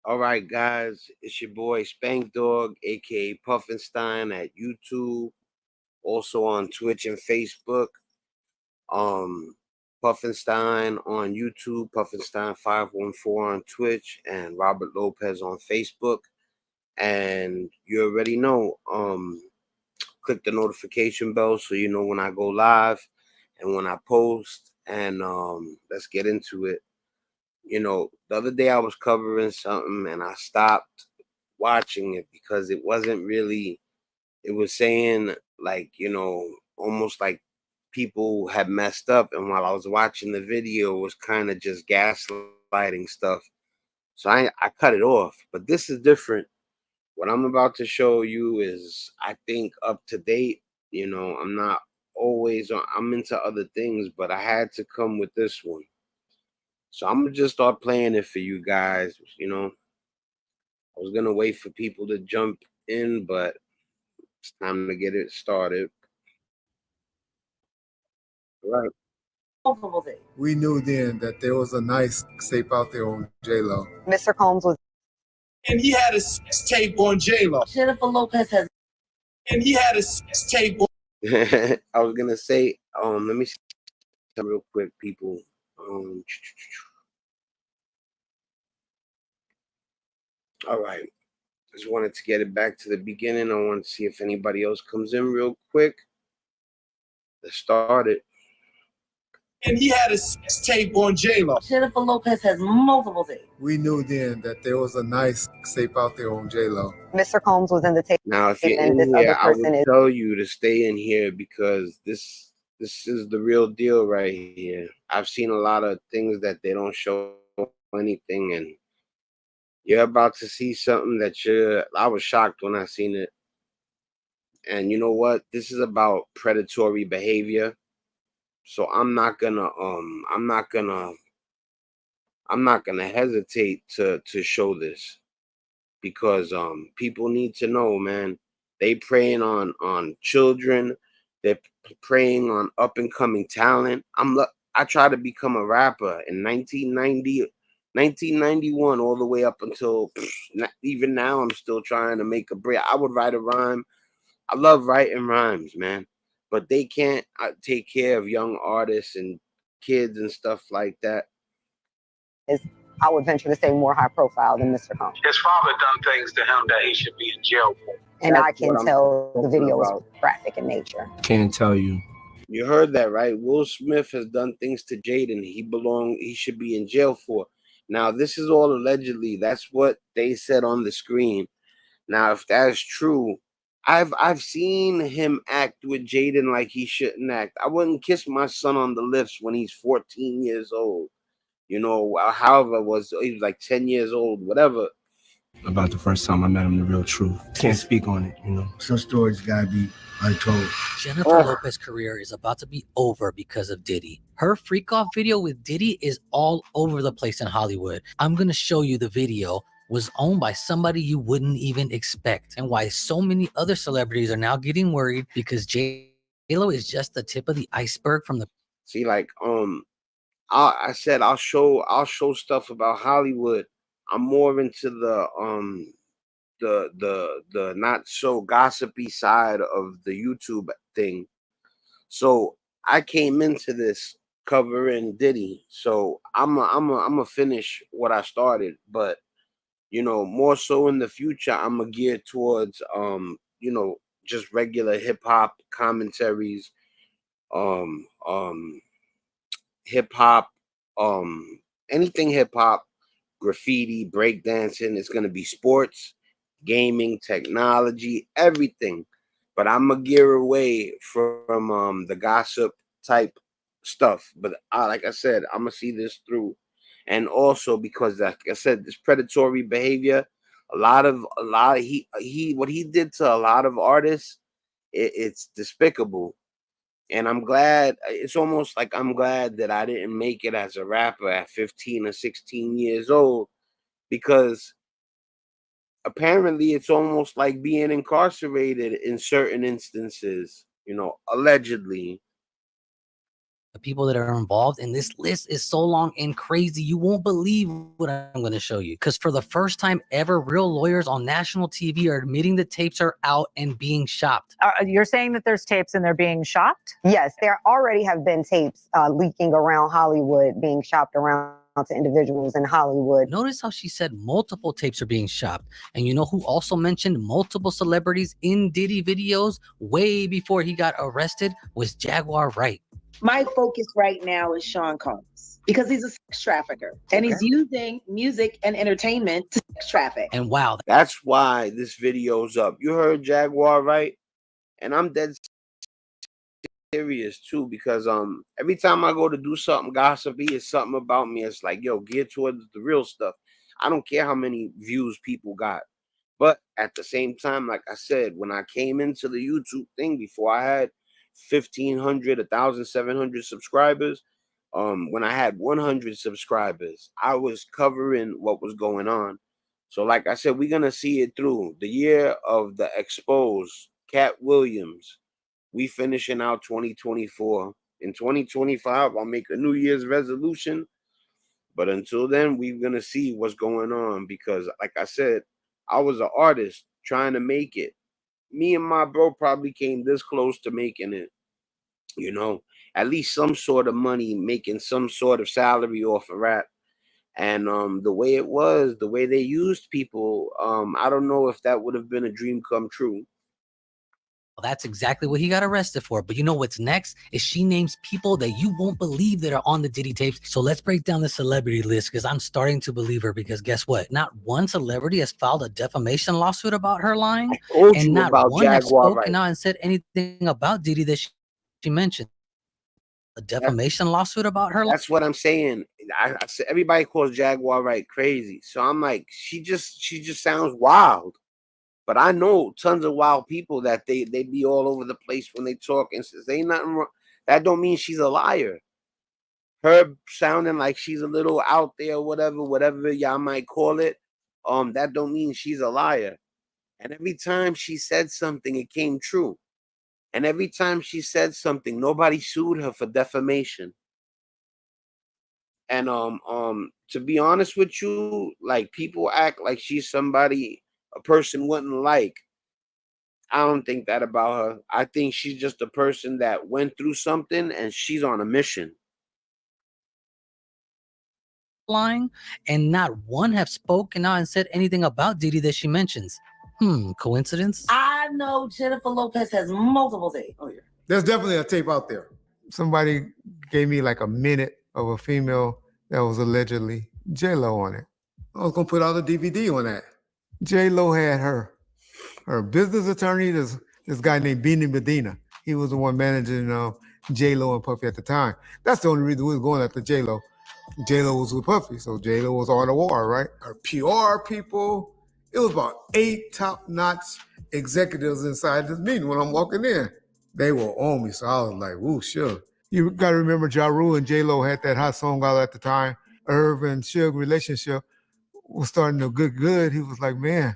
All right, guys, it's your boy Spank Dog, aka Puffinstein, at YouTube, also on Twitch and Facebook. Um, Puffinstein on YouTube, Puffinstein 514 on Twitch, and Robert Lopez on Facebook. And you already know, click the notification bell so you know when I go live and when I post. And let's get into it. The other day I was covering something and I stopped watching it because it wasn't really, it was saying like, almost like people had messed up. And while I was watching the video, it was kind of just gaslighting stuff. So I cut it off. But this is different. What I'm about to show you is, I think, up to date. I'm not always on, I'm into other things, but I had to come with this one. So I'm gonna just start playing it for you guys. I was gonna wait for people to jump in, but it's time to get it started. All right. We knew then that there was a nice tape out there on J-Lo. Mr. Combs was. And he had a sex tape on J-Lo. Jennifer Lopez has. And he had a sex tape on. I was gonna say, let me see real quick, people. All right. Just wanted to get it back to the beginning. I want to see if anybody else comes in real quick. Let's start it. And he had a sex tape on J-Lo. Jennifer Lopez has multiple tapes. We knew then that there was a nice tape out there on J-Lo. Mr. Combs was in the tape. Now, if you're in here, I would tell you to stay in here because this is the real deal right here. I've seen a lot of things that they don't show anything, and you're about to see something that I was shocked when I seen it. And you know what? This is about predatory behavior. So I'm not gonna hesitate to show this, because people need to know, man. They preying on children. They're preying on up and coming talent. I tried to become a rapper in 1991, all the way up until even now. I'm still trying to make a break. I would write a rhyme. I love writing rhymes, man. But they can't take care of young artists and kids and stuff like that. I would venture to say more high profile than Mr. Combs. His father done things to him that he should be in jail for. And I can tell the video is graphic in nature. Can't tell you. You heard that, right? Will Smith has done things to Jaden he should be in jail for. Now, this is all allegedly. That's what they said on the screen. Now, if that's true, I've seen him act with Jaden like he shouldn't act. I wouldn't kiss my son on the lips when he's 14 years old. However, he was like 10 years old, whatever. About the first time I met him, the real truth. Can't speak on it, Some stories gotta be untold. Jennifer Lopez's career is about to be over because of Diddy. Her freak off video with Diddy is all over the place in Hollywood. I'm gonna show you the video. Was owned by somebody you wouldn't even expect, and why so many other celebrities are now getting worried because J-Lo is just the tip of the iceberg from the. See, like I said I'll show stuff about Hollywood. I'm more into the not so gossipy side of the YouTube thing. So I came into this covering Diddy. So I'm a finish what I started, but more so in the future, I'm gonna gear towards just regular hip hop commentaries, hip hop, anything hip hop, graffiti, breakdancing. It's gonna be sports, gaming, technology, everything. But I'm gonna gear away from the gossip type stuff. But like I said, I'm gonna see this through. And also because, like I said, this predatory behavior, what he did to a lot of artists, it's despicable. And I'm glad, it's almost like I'm glad that I didn't make it as a rapper at 15 or 16 years old, because apparently it's almost like being incarcerated in certain instances, allegedly. people that are involved, and this list is so long and crazy you won't believe what I'm going to show you, because for the first time ever, real lawyers on national TV are admitting that tapes are out and being shopped. You're saying that there's tapes and they're being shopped? Yes, there already have been tapes leaking around Hollywood, being shopped around to individuals in Hollywood. Notice how she said multiple tapes are being shopped. And you know who also mentioned multiple celebrities in Diddy videos way before he got arrested? Was Jaguar Wright. My focus right now is Sean Combs, because he's a sex trafficker and he's using music and entertainment to sex traffic. And wow, that's why this video's up. You heard Jaguar, right? And I'm dead serious too, because every time I go to do something gossipy, it's something about me. It's like, yo, geared towards the real stuff. I don't care how many views people got. But at the same time, like I said, when I came into the YouTube thing before I had 1,500, 1,700 subscribers, when I had 100 subscribers, I was covering what was going on. So like I said, we're going to see it through. The year of the expose, Cat Williams, we finishing out 2024. In 2025, I'll make a New Year's resolution. But until then, we're going to see what's going on, because like I said, I was an artist trying to make it. Me and my bro probably came this close to making it, you know, at least some sort of money, making some sort of salary off of rap. And the way it was, the way they used people, I don't know if that would have been a dream come true. That's exactly what he got arrested for. But you know what's next? Is she names people that you won't believe that are on the Diddy tapes. So let's break down the celebrity list, because I'm starting to believe her, because guess what? Not one celebrity has filed a defamation lawsuit about her lying. And not one has spoken out and said anything about Diddy that she mentioned. A defamation lawsuit about her. That's what I'm saying. I said everybody calls Jaguar Wright crazy. So I'm like, she just sounds wild. But I know tons of wild people that they be all over the place when they talk, and says ain't nothing wrong. That don't mean she's a liar. Her sounding like she's a little out there, whatever y'all might call it, that don't mean she's a liar. And every time she said something, it came true. And every time she said something, nobody sued her for defamation. And to be honest with you, like, people act like she's somebody a person wouldn't like. I don't think that about her. I think she's just a person that went through something and she's on a mission. Lying, and not one have spoken out and said anything about Diddy that she mentions. Coincidence? I know Jennifer Lopez has multiple tapes. Oh yeah. There's definitely a tape out there. Somebody gave me like a minute of a female that was allegedly J-Lo on it. I was gonna put out a DVD on that. J-Lo had her business attorney, this guy named Beanie Medina. He was the one managing J-Lo and Puffy at the time. That's the only reason we was going after J-Lo. J-Lo was with Puffy, so J-Lo was on the war, right? Her PR people, it was about 8 top-notch executives inside this meeting when I'm walking in. They were on me, so I was like, woo, sure. You got to remember Ja Rule and J-Lo had that hot song out at the time. Irv and Suge relationship was starting to get good. He was like, man,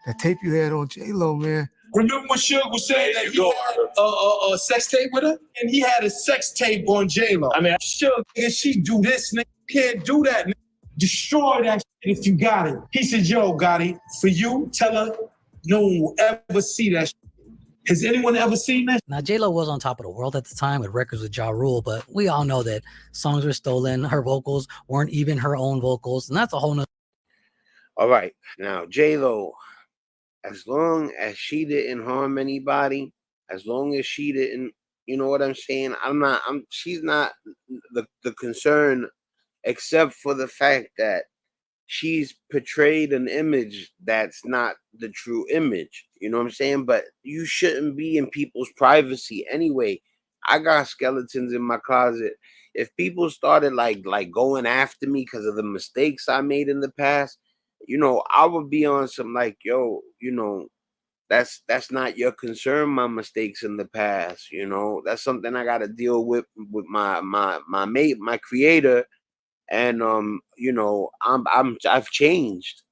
that tape you had on J-Lo, man. Remember when Suge was saying that he had a sex tape with her? And he had a sex tape on J-Lo. I mean, Suge, if she do this, nigga, you can't do that, nigga. Destroy that shit if you got it. He said, yo, Gotti, for you, tell her no one will ever see that shit. Has anyone ever seen that? Now, J-Lo was on top of the world at the time with records with Ja Rule, but we all know that songs were stolen. Her vocals weren't even her own vocals, and that's a whole nother. All right. Now, J-Lo, as long as she didn't harm anybody, as long as she didn't, you know what I'm saying? She's not the concern, except for the fact that she's portrayed an image that's not the true image. You know what I'm saying? But you shouldn't be in people's privacy anyway. I got skeletons in my closet. If people started like going after me because of the mistakes I made in the past, you know, I would be on some like, yo, you know, that's not your concern, my mistakes in the past. You know, that's something I got to deal with my mate, my creator. And you know, I've changed.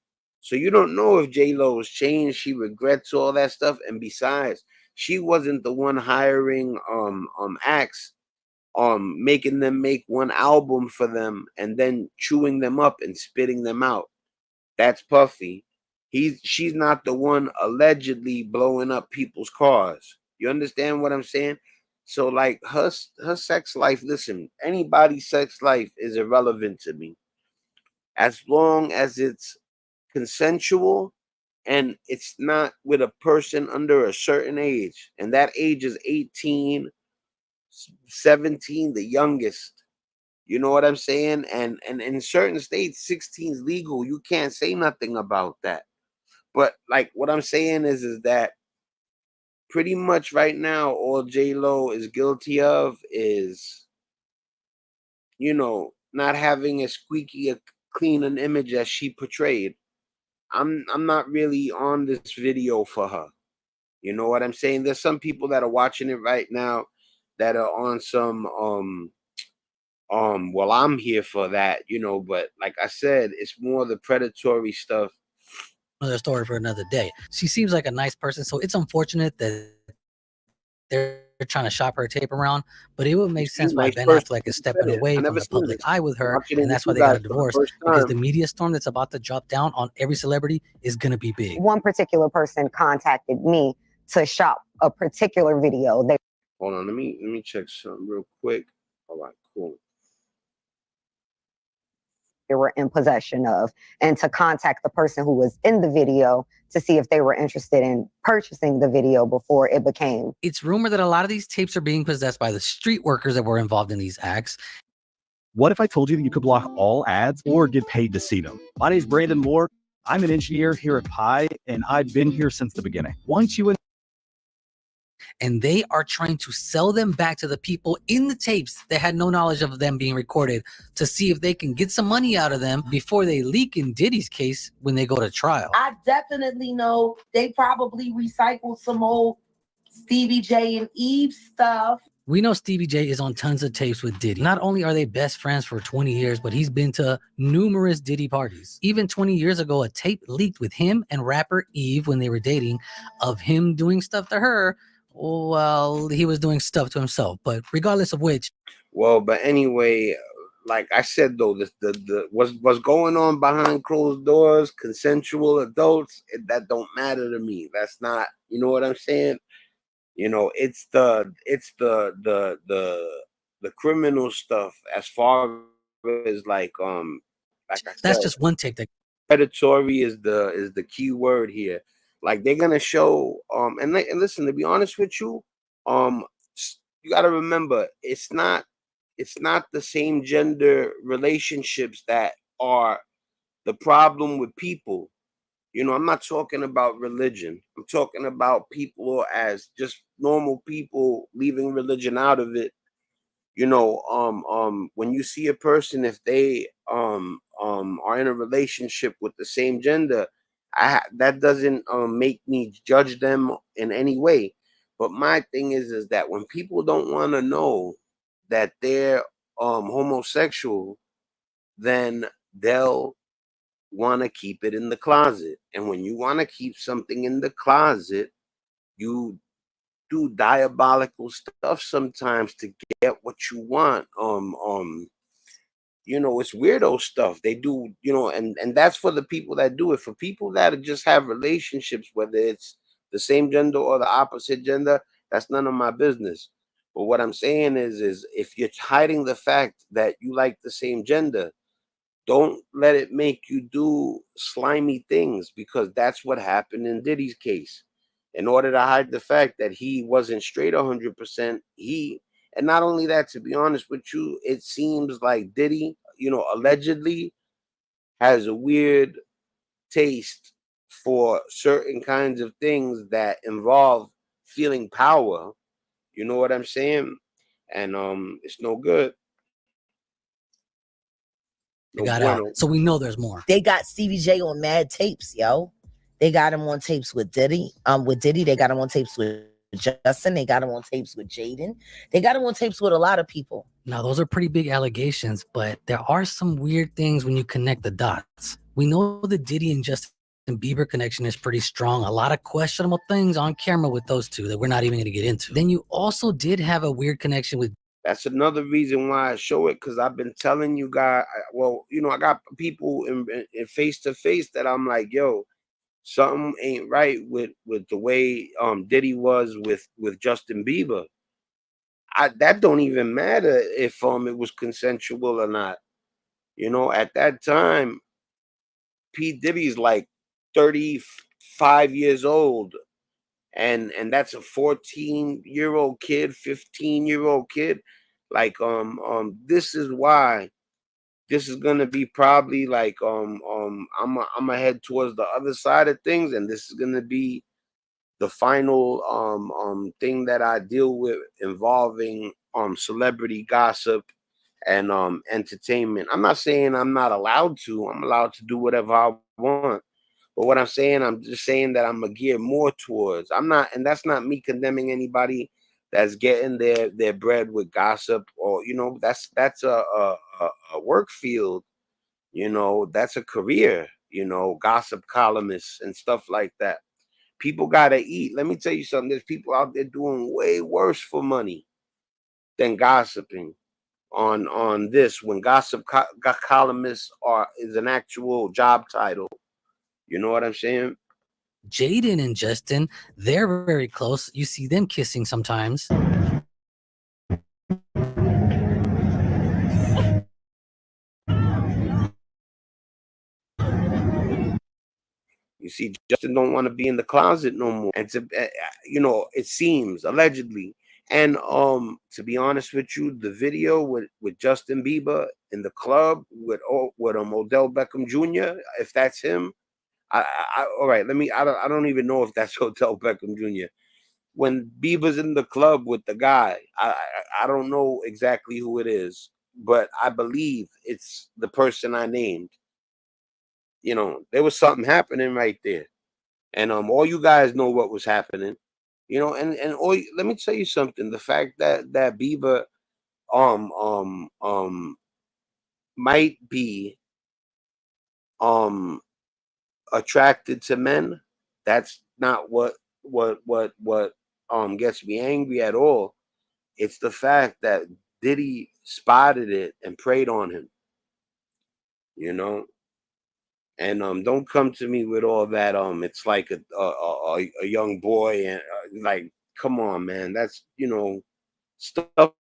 So you don't know if J-Lo has changed. She regrets all that stuff. And besides, she wasn't the one hiring acts making them make one album for them and then chewing them up and spitting them out. That's Puffy. She's not the one allegedly blowing up people's cars. You understand what I'm saying? So like her sex life, listen, anybody's sex life is irrelevant to me. As long as it's consensual and it's not with a person under a certain age. And that age is 18, 17, the youngest. You know what I'm saying? And in certain states, 16 is legal. You can't say nothing about that. But like what I'm saying is that pretty much right now, all J-Lo is guilty of is, not having as squeaky a clean an image as she portrayed. I'm not really on this video for her. You know what I'm saying? There's some people that are watching it right now that are on some well, I'm here for that, but like I said, it's more the predatory stuff. Another story for another day. She seems like a nice person, so it's unfortunate that they're trying to shop her tape around, but it would make sense why Nice Ben person. Affleck is stepping I away from never the seen public this. eye with her, Watching it and that's why with they you got a guys for the divorce, first because the time. media storm that's about to drop down on every celebrity is going to be big. One particular person contacted me to shop a particular video. Hold on, let me check something real quick. All right, cool. They were in possession of, and to contact the person who was in the video to see if they were interested in purchasing the video before it became. It's rumored that a lot of these tapes are being possessed by the street workers that were involved in these acts. What if I told you that you could block all ads or get paid to see them? My name is Brandon Moore. I'm an engineer here at Pi, and I've been here since the beginning. Once you And they are trying to sell them back to the people in the tapes that had no knowledge of them being recorded to see if they can get some money out of them before they leak in Diddy's case when they go to trial. I definitely know they probably recycled some old Stevie J and Eve stuff. We know Stevie J is on tons of tapes with Diddy. Not only are they best friends for 20 years, but he's been to numerous Diddy parties. Even 20 years ago, a tape leaked with him and rapper Eve when they were dating of him doing stuff to her. Well, he was doing stuff to himself, but regardless of which. Well, but anyway, like I said though, the what's going on behind closed doors, consensual adults, that don't matter to me. That's not, you know what I'm saying? It's the criminal stuff as far as like I That's said, just one take that predatory is the key word here. Like they're gonna show and listen, to be honest with you, you gotta remember it's not the same gender relationships that are the problem with people. I'm not talking about religion. I'm talking about people as just normal people, leaving religion out of it. When you see a person, if they are in a relationship with the same gender, that doesn't make me judge them in any way. But my thing is that when people don't want to know that they're homosexual, then they'll want to keep it in the closet. And when you want to keep something in the closet, you do diabolical stuff sometimes to get what you want. It's weirdo stuff they do, and that's for the people that do it. For people that just have relationships, whether it's the same gender or the opposite gender, that's none of my business. But what I'm saying is if you're hiding the fact that you like the same gender, don't let it make you do slimy things, because that's what happened in Diddy's case. In order to hide the fact that he wasn't straight 100%, and not only that, to be honest with you, it seems like Diddy, allegedly has a weird taste for certain kinds of things that involve feeling power. You know what I'm saying? And it's no good. No got bueno. out. So we know there's more. They got Stevie J on mad tapes, yo. They got him on tapes with Diddy. They got him on tapes with Justin. They got him on tapes with Jaden. They got him on tapes with a lot of people. Now, those are pretty big allegations, but there are some weird things when you connect the dots. We know the Diddy and Justin Bieber connection is pretty strong. A lot of questionable things on camera with those two that we're not even going to get into. Then you also did have a weird connection with That's another reason why I show it, because I've been telling you guys. Well, you know, I got people in face to face that I'm like, yo, something ain't right with the way Diddy was with Justin Bieber. That don't even matter if it was consensual or not. You know, at that time, P Diddy's like 35 years old, and that's a 14-year-old kid, 15-year-old kid. Like this is why this is gonna be probably like I'm gonna head towards the other side of things, and this is gonna be the final thing that I deal with involving celebrity gossip and entertainment. I'm not saying I'm not allowed to. I'm allowed to do whatever I want. But what I'm saying, I'm just saying that I'm gonna gear more towards. I'm not, and that's not me condemning anybody that's getting their bread with gossip, or you know, that's a work field. You know, that's a career. You know, gossip columnists and stuff like that. People gotta eat. Let me tell you something. There's people out there doing way worse for money than gossiping on this. When columnists is an actual job title. You know what I'm saying? Jaden and Justin, they're very close. You see them kissing sometimes. You see, Justin don't want to be in the closet no more. And you know, it seems allegedly. And to be honest with you, the video with Justin Bieber in the club with Odell Beckham Jr., if that's him, all right. I don't even know if that's Odell Beckham Jr. When Bieber's in the club with the guy, I don't know exactly who it is, but I believe it's the person I named. You know, there was something happening right there. And all you guys know what was happening, you know, and let me tell you something. The fact that Bieber um um um might be um attracted to men, that's not what gets me angry at all. It's the fact that Diddy spotted it and preyed on him, you know. And don't come to me with all that. It's like a young boy, and like, come on, man. That's, you know, stuff.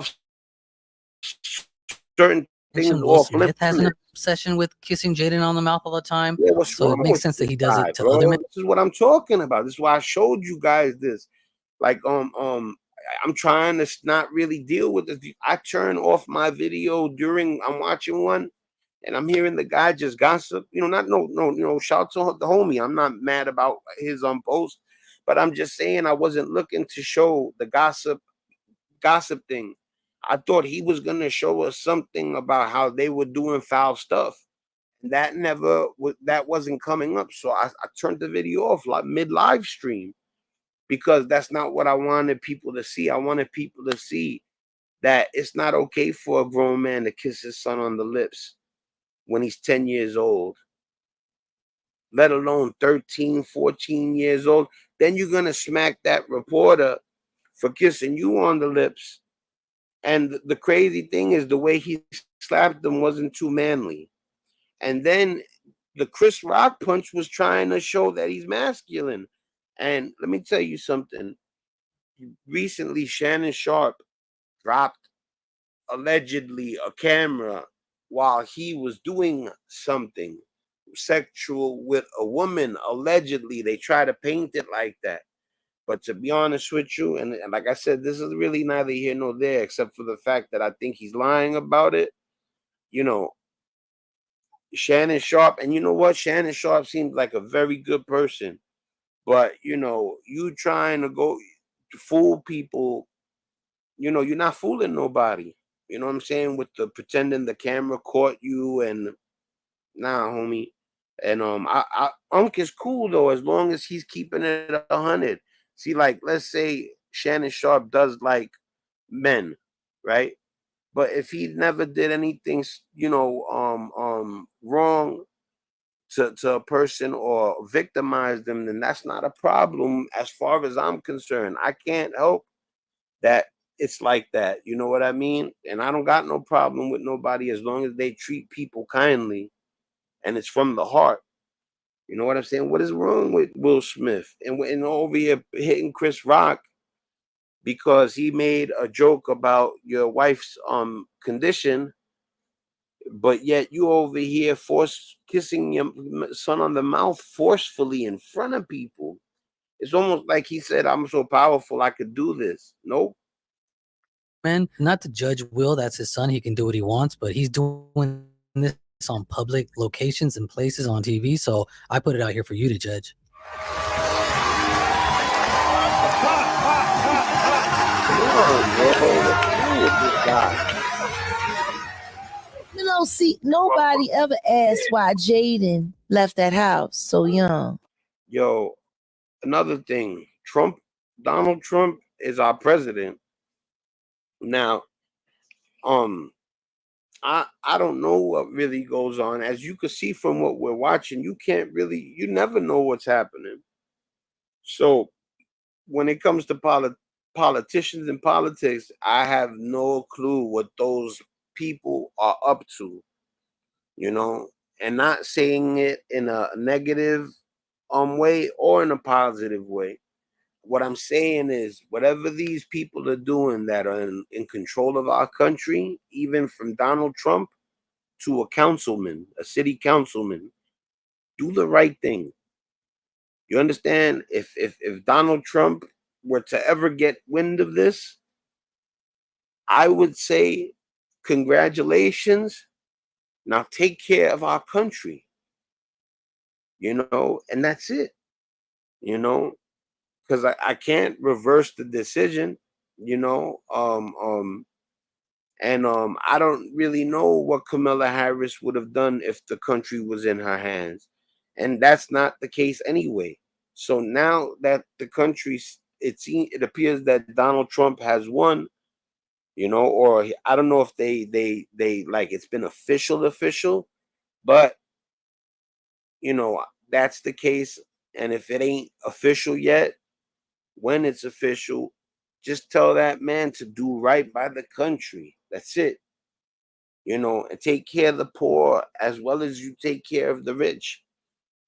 Certain things Will off Smith has an limits. obsession with kissing Jaden on the mouth all the time. Yeah, what's So it wrong makes with sense that this he does guy, it to bro? other men. This is what I'm talking about. This is why I showed you guys this. Like, I'm trying to not really deal with this. I turn off my video during I'm watching one, and I'm hearing the guy just gossip. You know, you know, shout to the homie. I'm not mad about his post, but I'm just saying I wasn't looking to show the gossip thing. I thought he was gonna show us something about how they were doing foul stuff. That wasn't coming up. So I turned the video off like mid live stream, because that's not what I wanted people to see. I wanted people to see that it's not okay for a grown man to kiss his son on the lips when he's 10 years old, let alone 13, 14 years old. Then you're going to smack that reporter for kissing you on the lips. And the crazy thing is, the way he slapped them wasn't too manly. And then the Chris Rock punch was trying to show that he's masculine. And let me tell you something. Recently, Shannon Sharp dropped allegedly a camera while he was doing something sexual with a woman. Allegedly, they try to paint it like that. But to be honest with you, and like I said, this is really neither here nor there, except for the fact that I think he's lying about it. You know, Shannon Sharp, and you know what? Shannon Sharp seems like a very good person. But, you know, you trying to go to fool people, you know, you're not fooling nobody. You know what I'm saying? With the pretending the camera caught you, and nah, homie. And Unk is cool though, as long as he's keeping it 100. See, like, let's say Shannon Sharp does like men, right? But if he never did anything, you know, wrong to a person or victimize them, then that's not a problem as far as I'm concerned. I can't help that it's like that. You know what I mean? And I don't got no problem with nobody as long as they treat people kindly and it's from the heart. You know what I'm saying? What is wrong with Will Smith and over here hitting Chris Rock because he made a joke about your wife's condition, but yet you over here kissing your son on the mouth forcefully in front of people. It's almost like he said, "I'm so powerful, I could do this." Nope. Man, not to judge Will, that's his son. He can do what he wants, but he's doing this on public locations and places on TV. So I put it out here for you to judge. You know, see, nobody ever asked why Jaden left that house so young. Yo, another thing, Donald Trump is our president. Now, I don't know what really goes on. As you can see from what we're watching, you never know what's happening. So when it comes to politicians and politics, I have no clue what those people are up to, and not saying it in a negative way or in a positive way. What I'm saying is whatever these people are doing that are in control of our country, even from Donald Trump to a councilman, a city councilman, do the right thing. You understand? If Donald Trump were to ever get wind of this, I would say congratulations. Now take care of our country. And that's it. Because I can't reverse the decision, you know. And I don't really know what Kamala Harris would have done if the country was in her hands. And that's not the case anyway. So now that the country's it appears that Donald Trump has won, or I don't know if they like it's been official, but that's the case. And if it ain't official yet, when it's official, just tell that man to do right by the country. That's it. And take care of the poor as well as you take care of the rich.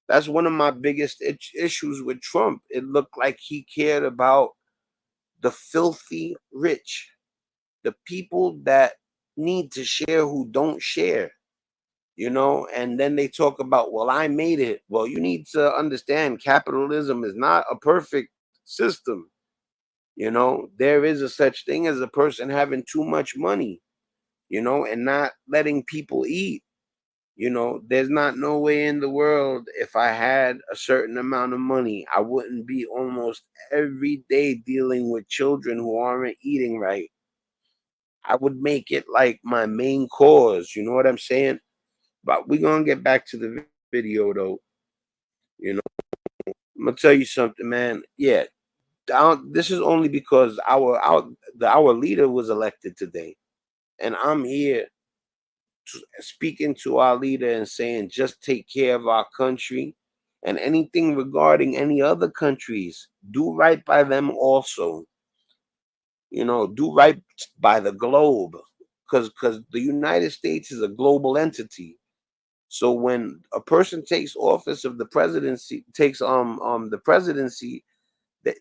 That's one of my biggest issues with Trump. It looked like he cared about the filthy rich, the people that need to share who don't share, and then they talk about, well, I made it. Well, you need to understand capitalism is not a perfect system. There is a such thing as a person having too much money, and not letting people eat. There's not no way in the world if I had a certain amount of money, I wouldn't be almost every day dealing with children who aren't eating right. I would make it like my main cause. You know what I'm saying? But we're going to get back to the video though. I'm going to tell you something, man. Yeah. This is only because our leader was elected today. And I'm here speaking to our leader and saying, just take care of our country, and anything regarding any other countries, do right by them also. Do right by the globe, because the United States is a global entity. So when a person takes office of the presidency, takes the presidency,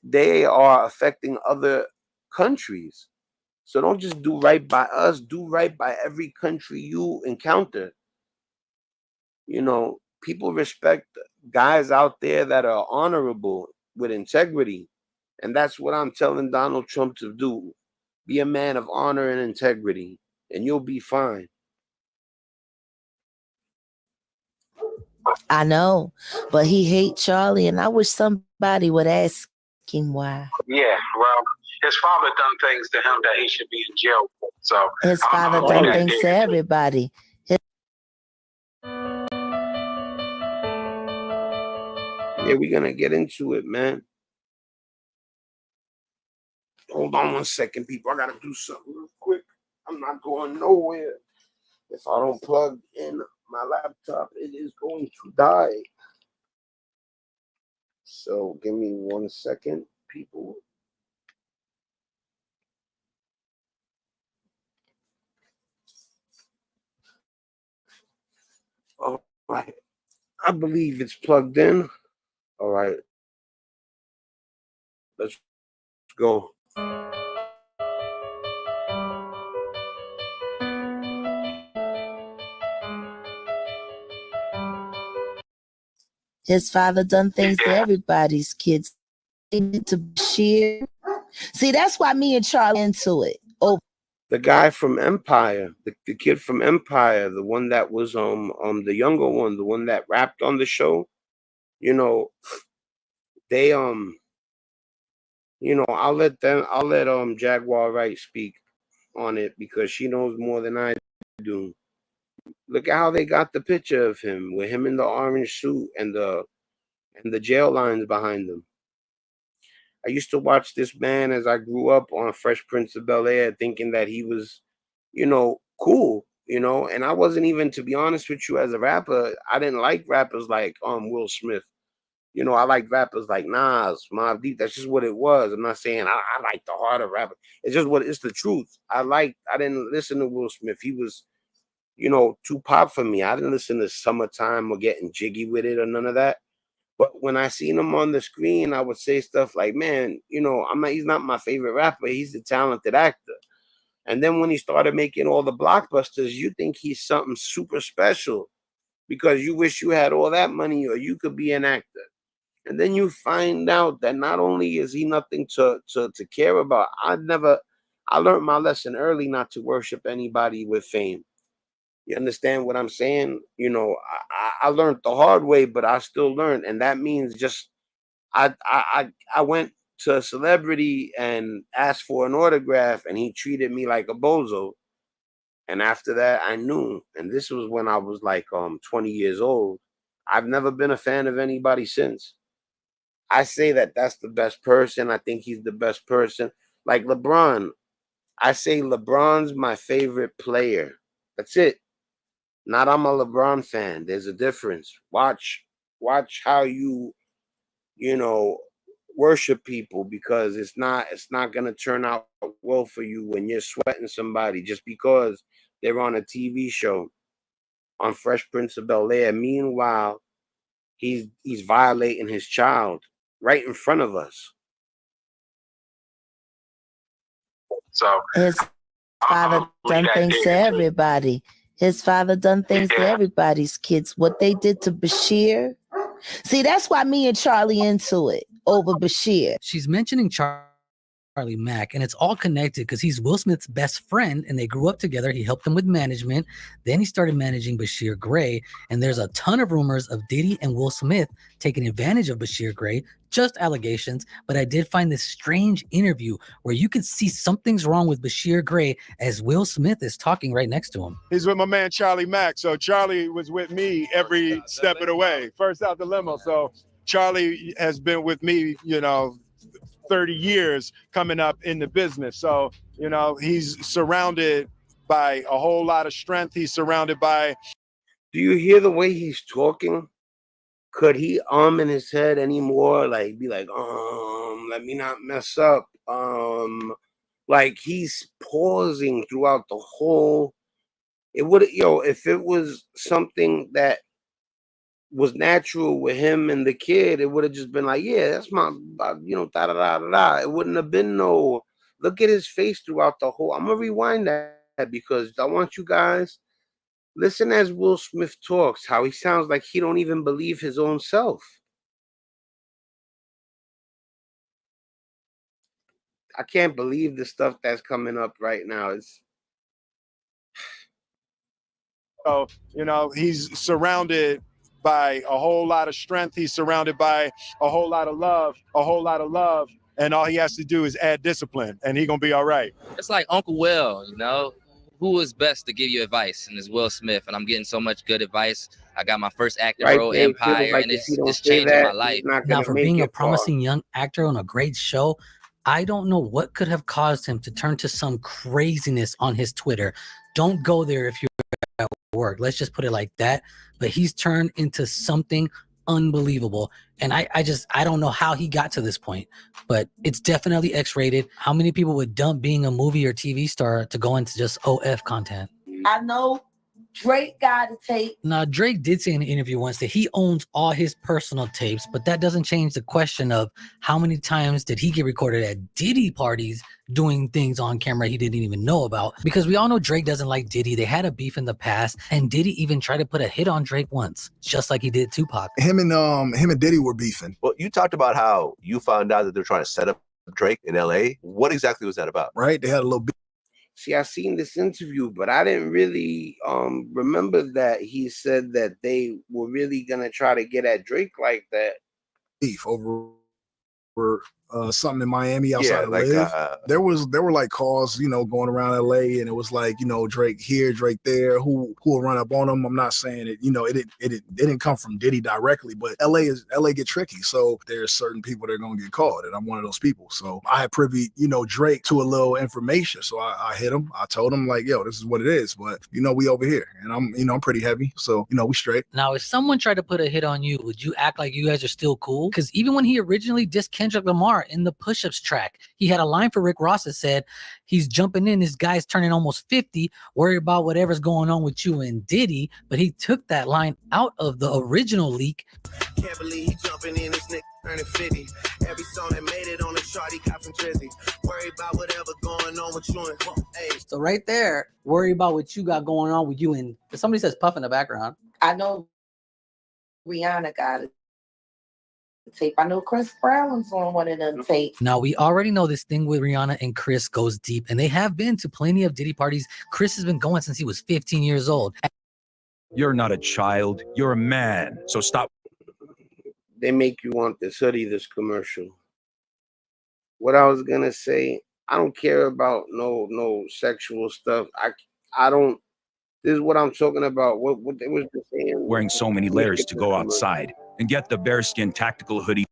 they are affecting other countries. So don't just do right by us, do right by every country you encounter. People respect guys out there that are honorable with integrity. And that's what I'm telling Donald Trump to do. Be a man of honor and integrity, and you'll be fine. I know, but he hates Charlie, and I wish somebody would ask him why. Yeah, well, his father done things to him that he should be in jail for. So his father done things to everybody. Yeah, we're gonna get into it, man. Hold on 1 second, people. I gotta do something real quick. I'm not going nowhere. If I don't plug in my laptop, it is going to die. So give me 1 second, people. I believe it's plugged in. All right. Let's go. His father done things to everybody's kids. They need to share. See, that's why me and Charlie into it. Oh, The guy from Empire, the kid from Empire, the one that was the younger one, the one that rapped on the show, you know, they I'll let Jaguar Wright speak on it because she knows more than I do. Look at how they got the picture of him with him in the orange suit and the jail lines behind him. I used to watch this man as I grew up on Fresh Prince of Bel-Air, thinking that he was, cool, and I wasn't even, to be honest with you, as a rapper, I didn't like rappers like Will Smith. I liked rappers like Nas, Mobb Deep. That's just what it was. I'm not saying I like the harder rapper. It's just it's the truth. I didn't listen to Will Smith. He was, too pop for me. I didn't listen to Summertime or Getting Jiggy with It or none of that. But when I seen him on the screen, I would say stuff like, man, he's not my favorite rapper. He's a talented actor. And then when he started making all the blockbusters, you think he's something super special because you wish you had all that money or you could be an actor. And then you find out that not only is he nothing to care about, I learned my lesson early not to worship anybody with fame. You understand what I'm saying? I learned the hard way, but I still learned. And that means just I went to a celebrity and asked for an autograph and he treated me like a bozo. And after that, I knew. And this was when I was like 20 years old. I've never been a fan of anybody since. I say that that's the best person. I think he's the best person. Like LeBron, I say LeBron's my favorite player. That's it. Not I'm a LeBron fan. There's a difference. Watch how you worship people because it's not gonna turn out well for you when you're sweating somebody just because they're on a TV show on Fresh Prince of Bel-Air. Meanwhile, he's violating his child right in front of us. So his father done things to everybody. His father done things to everybody's kids. What they did to Bashir. See, that's why me and Charlie into it over Bashir. She's mentioning Charlie Mack, and it's all connected because he's Will Smith's best friend, and they grew up together. He helped him with management. Then he started managing Bashir Gray, and there's a ton of rumors of Diddy and Will Smith taking advantage of Bashir Gray. Just allegations, but I did find this strange interview where you can see something's wrong with Bashir Gray as Will Smith is talking right next to him. He's with my man Charlie Mack. So Charlie was with me every step of the way. First out the limo. So Charlie has been with me, 30 years coming up in the business. So, he's surrounded by a whole lot of strength. He's surrounded by. Do you hear the way he's talking? Could he in his head anymore? Like be like, let me not mess up. Like he's pausing throughout the whole. It would, if it was something that was natural with him and the kid, it would have just been like, yeah, that's my, da da da da da. It wouldn't have been no. Look at his face throughout the whole. I'm gonna rewind that because I want you guys listen as Will Smith talks. How he sounds like he don't even believe his own self. I can't believe the stuff that's coming up right now. It's. So, he's surrounded by a whole lot of strength. He's surrounded by a whole lot of love, and all he has to do is add discipline, and he's gonna be all right. It's like Uncle Will, who is best to give you advice, and it's Will Smith, and I'm getting so much good advice. I got my first acting role, Empire, and it's changing my life. Now, for being a promising young actor on a great show, I don't know what could have caused him to turn to some craziness on his Twitter. Don't go there if you're at work. Let's just put it like that. But he's turned into something unbelievable. And I don't know how he got to this point, but it's definitely X-rated. How many people would dump being a movie or TV star to go into just OF content? I know Drake got a tape. Now, Drake did say in an interview once that he owns all his personal tapes, but that doesn't change the question of how many times did he get recorded at Diddy parties doing things on camera he didn't even know about. Because we all know Drake doesn't like Diddy. They had a beef in the past, and Diddy even tried to put a hit on Drake once, just like he did Tupac. Him and Diddy were beefing. Well, you talked about how you found out that they're trying to set up Drake in LA. What exactly was that about? Right? They had a little beef. See, I seen this interview, but I didn't really remember that he said that they were really gonna try to get at Drake like that. Beef over something in Miami outside of like, Live. There were like calls, going around LA, and it was like, Drake here, Drake there, who will run up on him. I'm not saying it, it didn't come from Diddy directly, but LA get tricky. So there's certain people that are gonna get called, and I'm one of those people. So I had privy, Drake to a little information. So I hit him. I told him like, yo, this is what it is. But we over here, and I'm pretty heavy. So we straight. Now, if someone tried to put a hit on you, would you act like you guys are still cool? Because even when he originally dissed Kendrick Lamar in the Push-Ups track, he had a line for Rick Ross that said, he's jumping in, this guy's turning almost 50, worry about whatever's going on with you and Diddy. But he took that line out of the original leak. Can't believe he jumping in, this nigga turning 50. Every song that made it on the chart, he got from Drizzy. Worry about whatever going on with you and hey. So right there, worry about what you got going on with you and somebody says Puff in the background. I know Rihanna got a tape. I know Chris Brown was on one of them tapes. Now, we already know this thing with Rihanna and Chris goes deep, and they have been to plenty of Diddy parties. Chris has been going since he was 15 years old. You're not a child, you're a man, so stop. They make you want this hoodie, this commercial. What I was gonna say, I don't care about no sexual stuff. I don't. This is what I'm talking about. What they was just saying. Wearing so many layers to go outside and get the bearskin tactical hoodie.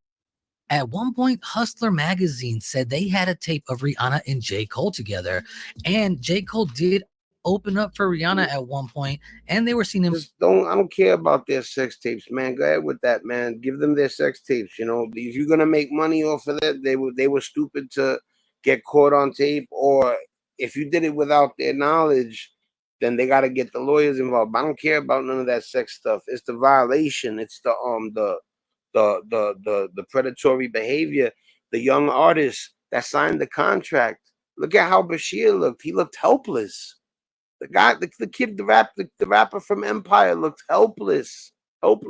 At one point, Hustler magazine said they had a tape of Rihanna and J. Cole together, and J. Cole did open up for Rihanna at one point, and they were seeing him. I don't care about their sex tapes, man. Go ahead with that, man. Give them their sex tapes. If you're gonna make money off of that, they were stupid to get caught on tape, or if you did it without their knowledge, then they got to get the lawyers involved. But I don't care about none of that sex stuff. It's the violation. It's the predatory behavior. The young artist that signed the contract. Look at how Bashir looked. He looked helpless. The guy, the kid, the rapper from Empire looked helpless. In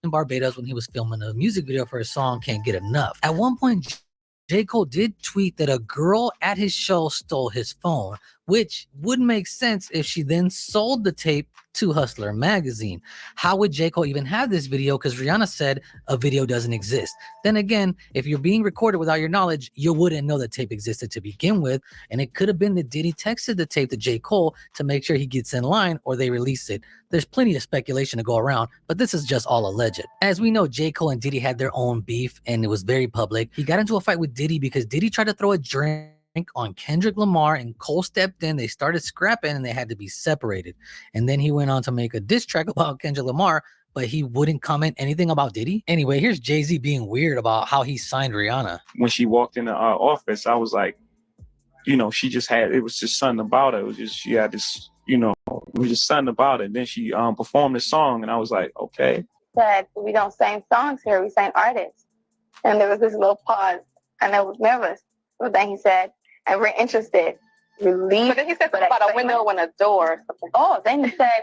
Barbados when he was filming a music video for his song Can't Get Enough. At one point, J. Cole did tweet that a girl at his show stole his phone, which would make sense if she then sold the tape to Hustler magazine. How would J. Cole even have this video? Because Rihanna said a video doesn't exist. Then again, if you're being recorded without your knowledge, you wouldn't know the tape existed to begin with. And it could have been that Diddy texted the tape to J. Cole to make sure he gets in line, or they release it. There's plenty of speculation to go around, but this is just all alleged. As we know, J. Cole and Diddy had their own beef, and it was very public. He got into a fight with Diddy because Diddy tried to throw a drink on Kendrick Lamar, and Cole stepped in. They started scrapping, and they had to be separated. And then he went on to make a diss track about Kendrick Lamar, but he wouldn't comment anything about Diddy. Anyway, here's Jay-Z being weird about how he signed Rihanna. When she walked in the office, I was like, she just had, it was just something about it. It was just, she had this, it was just something about it. Then she performed the song, and I was like, okay. Said, we don't sing songs here, we sing artists. And there was this little pause, and I was nervous. But then he said, and we're interested. Relief. But then he said something about a window and a door. Oh, then he said,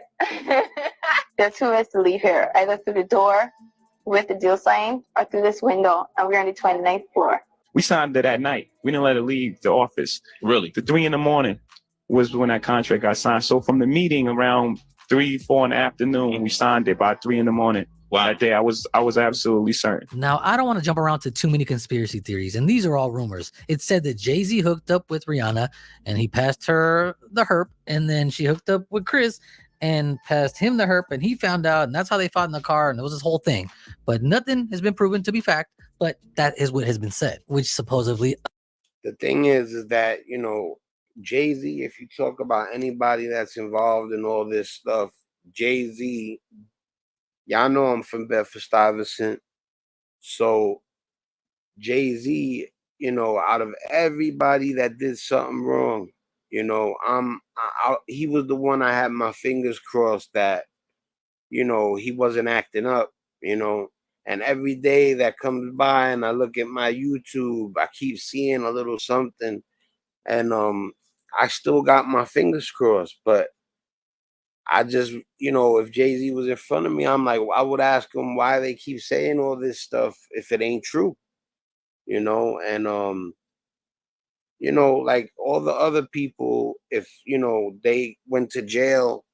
there are two ways to leave here, either through the door with the deal signed or through this window, and we're on the 29th floor. We signed it that night. We didn't let her leave the office. Really? The 3 a.m. was when that contract got signed. So from the meeting around 3, 4 in the afternoon, we signed it by 3 a.m. Wow. That day, I was absolutely certain. Now, I don't want to jump around to too many conspiracy theories, and these are all rumors. It said that Jay-Z hooked up with Rihanna, and he passed her the herp, and then she hooked up with Chris and passed him the herp, and he found out, and that's how they fought in the car, and it was this whole thing. But nothing has been proven to be fact, but that is what has been said, which supposedly... The thing is that, Jay-Z, if you talk about anybody that's involved in all this stuff, Jay-Z... Y'all know I'm from Bedford-Stuyvesant. So Jay-Z, out of everybody that did something wrong, You know, he was the one I had my fingers crossed that, you know, he wasn't acting up, you know. And every day that comes by and I look at my YouTube, I keep seeing a little something. And I still got my fingers crossed. But I just, you know, if Jay-Z was in front of me, I'm like, I would ask him why they keep saying all this stuff if it ain't true, you know. And you know, like all the other people, if, you know, they went to jail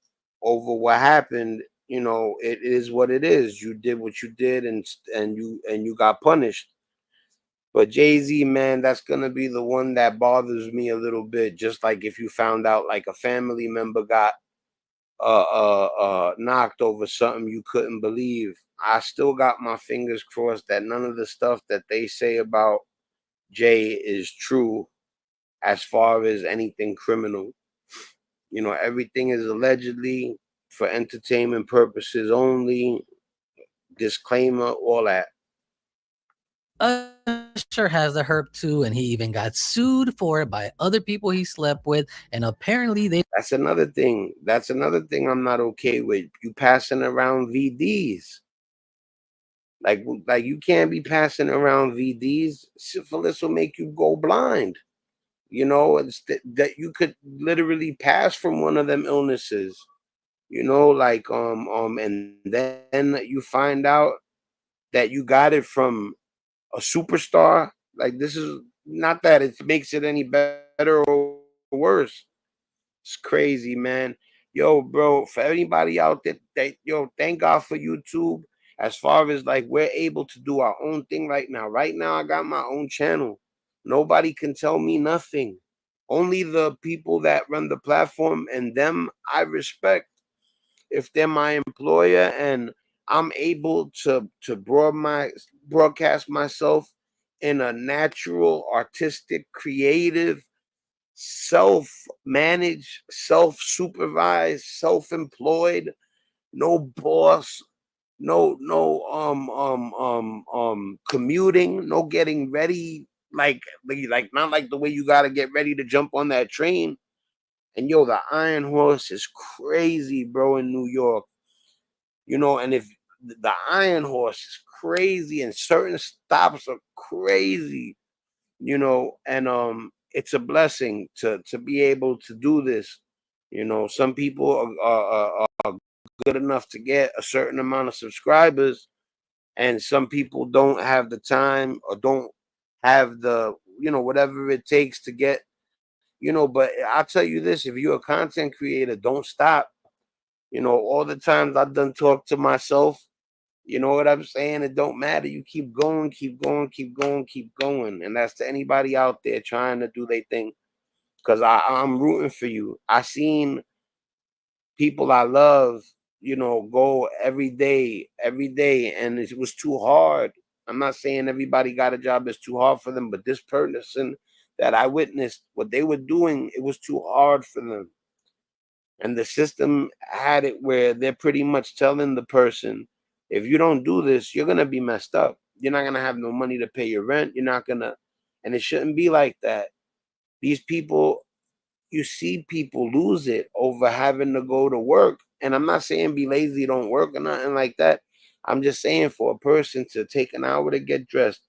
over what happened, you know, it is what it is. You did what you did, and you got punished. But Jay-Z, man, that's gonna be the one that bothers me a little bit. Just like if you found out like a family member got knocked over something you couldn't believe. I still got my fingers crossed that none of the stuff that they say about Jay is true as far as anything criminal. You know, everything is allegedly for entertainment purposes only. Disclaimer, all that. Usher has the herp too, and he even got sued for it by other people he slept with, and apparently they. That's another thing. That's another thing I'm not okay with. You passing around VDs. Like you can't be passing around VDs. Syphilis will make you go blind. You know, it's that you could literally pass from one of them illnesses. You know, like and then you find out that you got it from a superstar. Like, this is not that it makes it any better or worse. It's crazy, man. Yo, bro, for anybody out there, yo, thank God for YouTube. As far as like we're able to do our own thing right now. Right now, I got my own channel. Nobody can tell me nothing. Only the people that run the platform, and them I respect. If they're my employer and I'm able to broadcast myself in a natural, artistic, creative, self-managed, self-supervised, self-employed, no boss, no commuting, no getting ready, like not like the way you gotta get ready to jump on that train. And yo, the Iron Horse is crazy, bro, in New York. You know, and if the Iron Horse is crazy and certain stops are crazy, you know, and it's a blessing to be able to do this. You know, some people are good enough to get a certain amount of subscribers, and some people don't have the time or don't have the, you know, whatever it takes to get, you know. But I'll tell you this, if you're a content creator, don't stop. You know, all the times I've done talk to myself, you know what I'm saying? It don't matter. You keep going, keep going, keep going, keep going. And that's to anybody out there trying to do their thing. Because I'm rooting for you. I seen people I love, you know, go every day, and it was too hard. I'm not saying everybody got a job that's too hard for them, but this person that I witnessed, what they were doing, it was too hard for them. And the system had it where they're pretty much telling the person, if you don't do this, you're going to be messed up. You're not going to have no money to pay your rent. You're not going to, and it shouldn't be like that. These people, you see people lose it over having to go to work. And I'm not saying be lazy, don't work or nothing like that. I'm just saying for a person to take an hour to get dressed,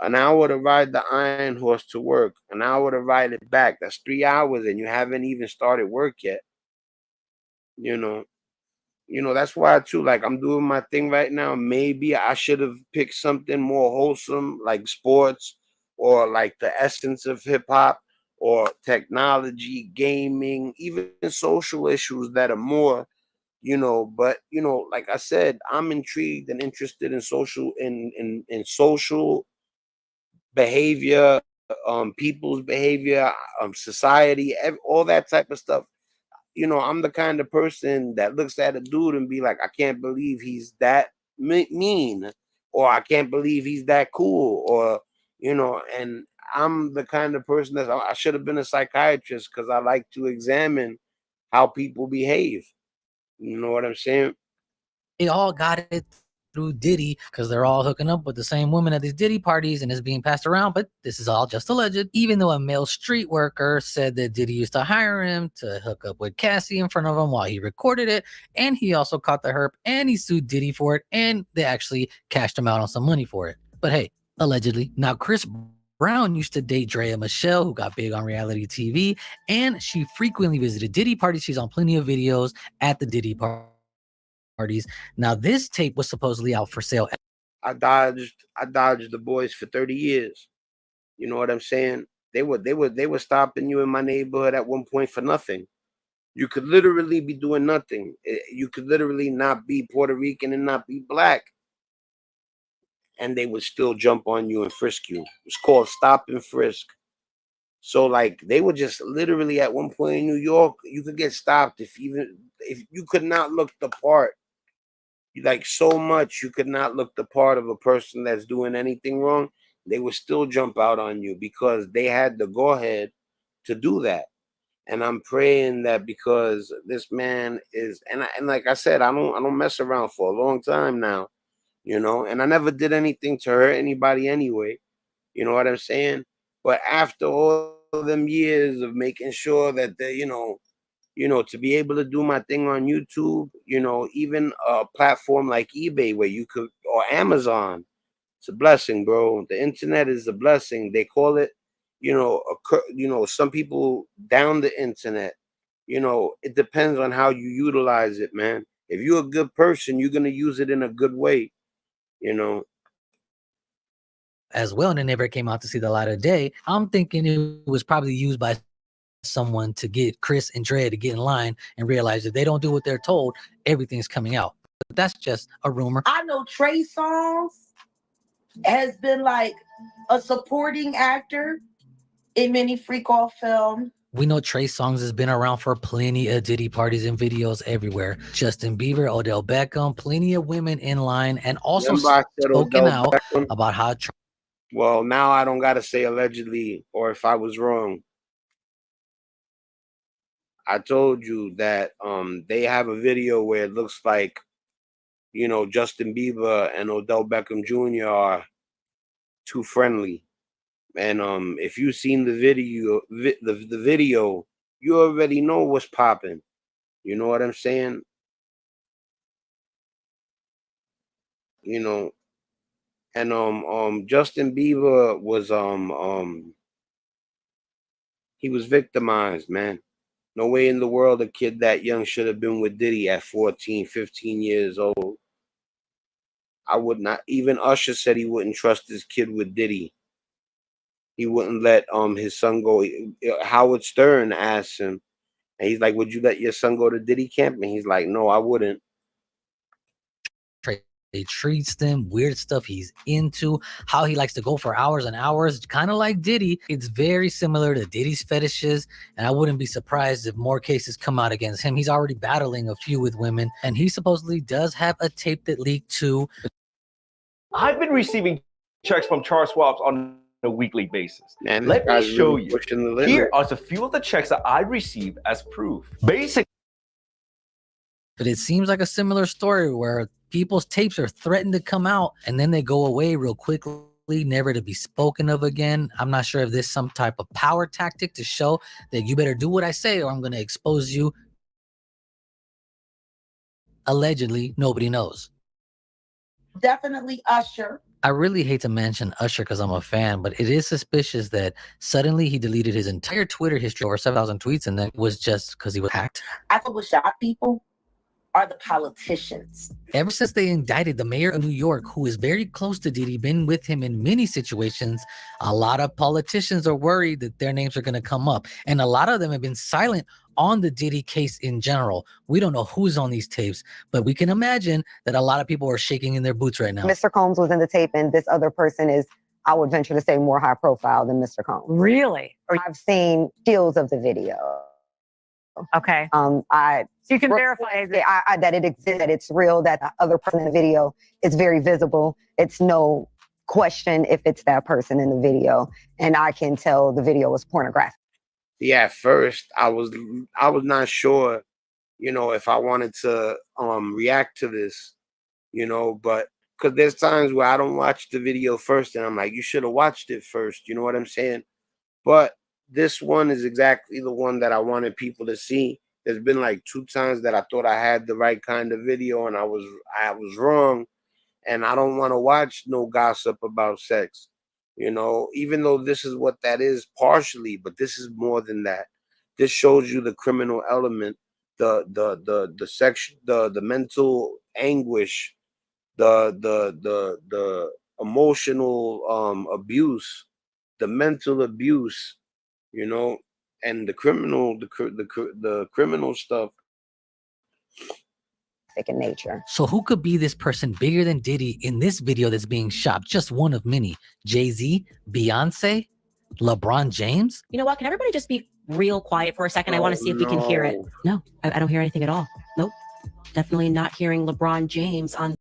an hour to ride the Iron Horse to work, an hour to ride it back, that's 3 hours and you haven't even started work yet. You know, that's why too, like, I'm doing my thing right now. Maybe I should have picked something more wholesome, like sports, or like the essence of hip hop, or technology, gaming, even social issues that are more, you know. But you know, like I said, I'm intrigued and interested in social behavior, people's behavior, society, all that type of stuff. You know, I'm the kind of person that looks at a dude and be like, I can't believe he's that mean, or I can't believe he's that cool, or, you know. And I'm the kind of person that I should have been a psychiatrist, because I like to examine how people behave. You know what I'm saying? They all got it through Diddy because they're all hooking up with the same women at these Diddy parties and it's being passed around, but this is all just alleged. Even though a male street worker said that Diddy used to hire him to hook up with Cassie in front of him while he recorded it, and he also caught the herp and he sued Diddy for it, and they actually cashed him out on some money for it. But hey, allegedly. Now, Chris Brown used to date Drea Michelle, who got big on reality TV, and she frequently visited Diddy parties. She's on plenty of videos at the Diddy parties. Now, this tape was supposedly out for sale. I dodged the boys for 30 years. You know what I'm saying? They were stopping you in my neighborhood at one point for nothing. You could literally be doing nothing. You could literally not be Puerto Rican and not be black, and they would still jump on you and frisk you. It's called stop and frisk. So like they were just literally at one point in New York, you could get stopped if you could not look the part. Like so much, you could not look the part of a person that's doing anything wrong. They would still jump out on you because they had the go ahead to do that. And I'm praying that because this man is, and like I said, I don't mess around for a long time now, you know, and I never did anything to hurt anybody anyway. You know what I'm saying? But after all them years of making sure that they, to be able to do my thing on YouTube, even a platform like eBay where you could, or Amazon, it's a blessing, bro. The internet is a blessing. They call it, some people down the internet. It depends on how you utilize it, man. If you're a good person, you're gonna use it in a good way, as well, and it never came out to see the light of day. I'm thinking it was probably used by someone to get Chris and Dre to get in line and realize if they don't do what they're told, everything's coming out. But that's just a rumor. I know Trey Songz has been like a supporting actor in many freak off films. We know Trey Songz has been around for plenty of Diddy parties and videos everywhere. Justin Bieber, Odell Beckham, plenty of women in line, and also spoken out about how. Well, now I don't gotta say allegedly, or if I was wrong. I told you that they have a video where it looks like, Justin Bieber and Odell Beckham Jr. are too friendly. And if you've seen the video, the video, you already know what's popping. You know what I'm saying? And Justin Bieber was he was victimized, man. No way in the world a kid that young should have been with Diddy at 14, 15 years old. I would not. Even Usher said he wouldn't trust his kid with Diddy. He wouldn't let his son go. Howard Stern asked him, and he's like, "Would you let your son go to Diddy camp?" And he's like, "No, I wouldn't." He treats them, weird stuff he's into, how he likes to go for hours and hours, kind of like Diddy. It's very similar to Diddy's fetishes, and I wouldn't be surprised if more cases come out against him. He's already battling a few with women, and he supposedly does have a tape that leaked too. I've been receiving checks from Charles Schwab on a weekly basis. Man, let me show really you. Here are a few of the checks that I received as proof. Basically, but it seems like a similar story where people's tapes are threatened to come out and then they go away real quickly, never to be spoken of again. I'm not sure if this is some type of power tactic to show that you better do what I say or I'm going to expose you. Allegedly, nobody knows. Definitely Usher. I really hate to mention Usher because I'm a fan, but it is suspicious that suddenly he deleted his entire Twitter history, over 7,000 tweets, and then it was just because he was hacked. I think what shock people are the politicians. Ever since they indicted the mayor of New York, who is very close to Diddy, been with him in many situations, a lot of politicians are worried that their names are going to come up. And a lot of them have been silent on the Diddy case in general. We don't know who's on these tapes, but we can imagine that a lot of people are shaking in their boots right now. Mr. Combs was in the tape, and this other person is, I would venture to say, more high profile than Mr. Combs. Really? I've seen stills of the video. Okay. So you can verify that it exists, that it's real, that the other person in the video is very visible. It's no question if it's that person in the video, and I can tell the video was pornographic. Yeah, at first I was not sure, if I wanted to react to this, but because there's times where I don't watch the video first, and I'm like, you should have watched it first. You know what I'm saying? But this one is exactly the one that I wanted people to see. There's been like 2 times that I thought I had the right kind of video, and I was wrong. And I don't want to watch no gossip about sex, you know, even though this is what that is partially, but this is more than that. This shows you the criminal element, the section, the mental anguish, the emotional abuse, the mental abuse, you know, and the criminal stuff. In nature. So who could be this person bigger than Diddy in this video that's being shopped? Just one of many. Jay-Z, Beyonce, LeBron James? You know what? Can everybody just be real quiet for a second? I want to see if we can hear it. No, I don't hear anything at all. Nope. Definitely not hearing LeBron James on the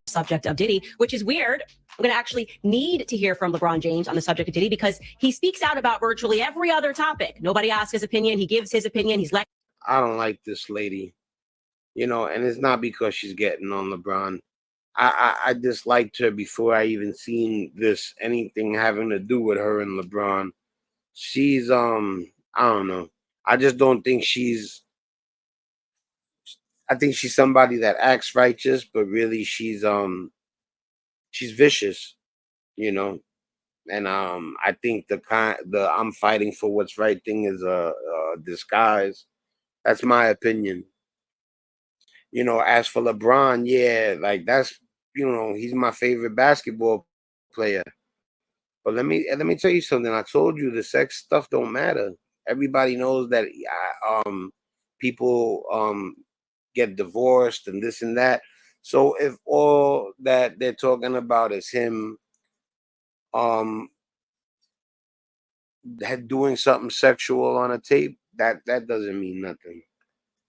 subject of Diddy, which is weird. I'm going to actually need to hear from LeBron James on the subject of Diddy because he speaks out about virtually every other topic. Nobody asks his opinion. He gives his opinion. He's like, I don't like this lady, you know, and it's not because she's getting on LeBron. I disliked her before I even seen this anything having to do with her and LeBron. She's I don't know. I just don't think I think she's somebody that acts righteous, but really she's vicious, you know. And I think the I'm fighting for what's right thing is a disguise. That's my opinion. You know, as for LeBron, yeah, like that's, you know, he's my favorite basketball player. But let me tell you something. I told you the sex stuff don't matter. Everybody knows that people get divorced and this and that. So if all that they're talking about is him doing something sexual on a tape, that doesn't mean nothing.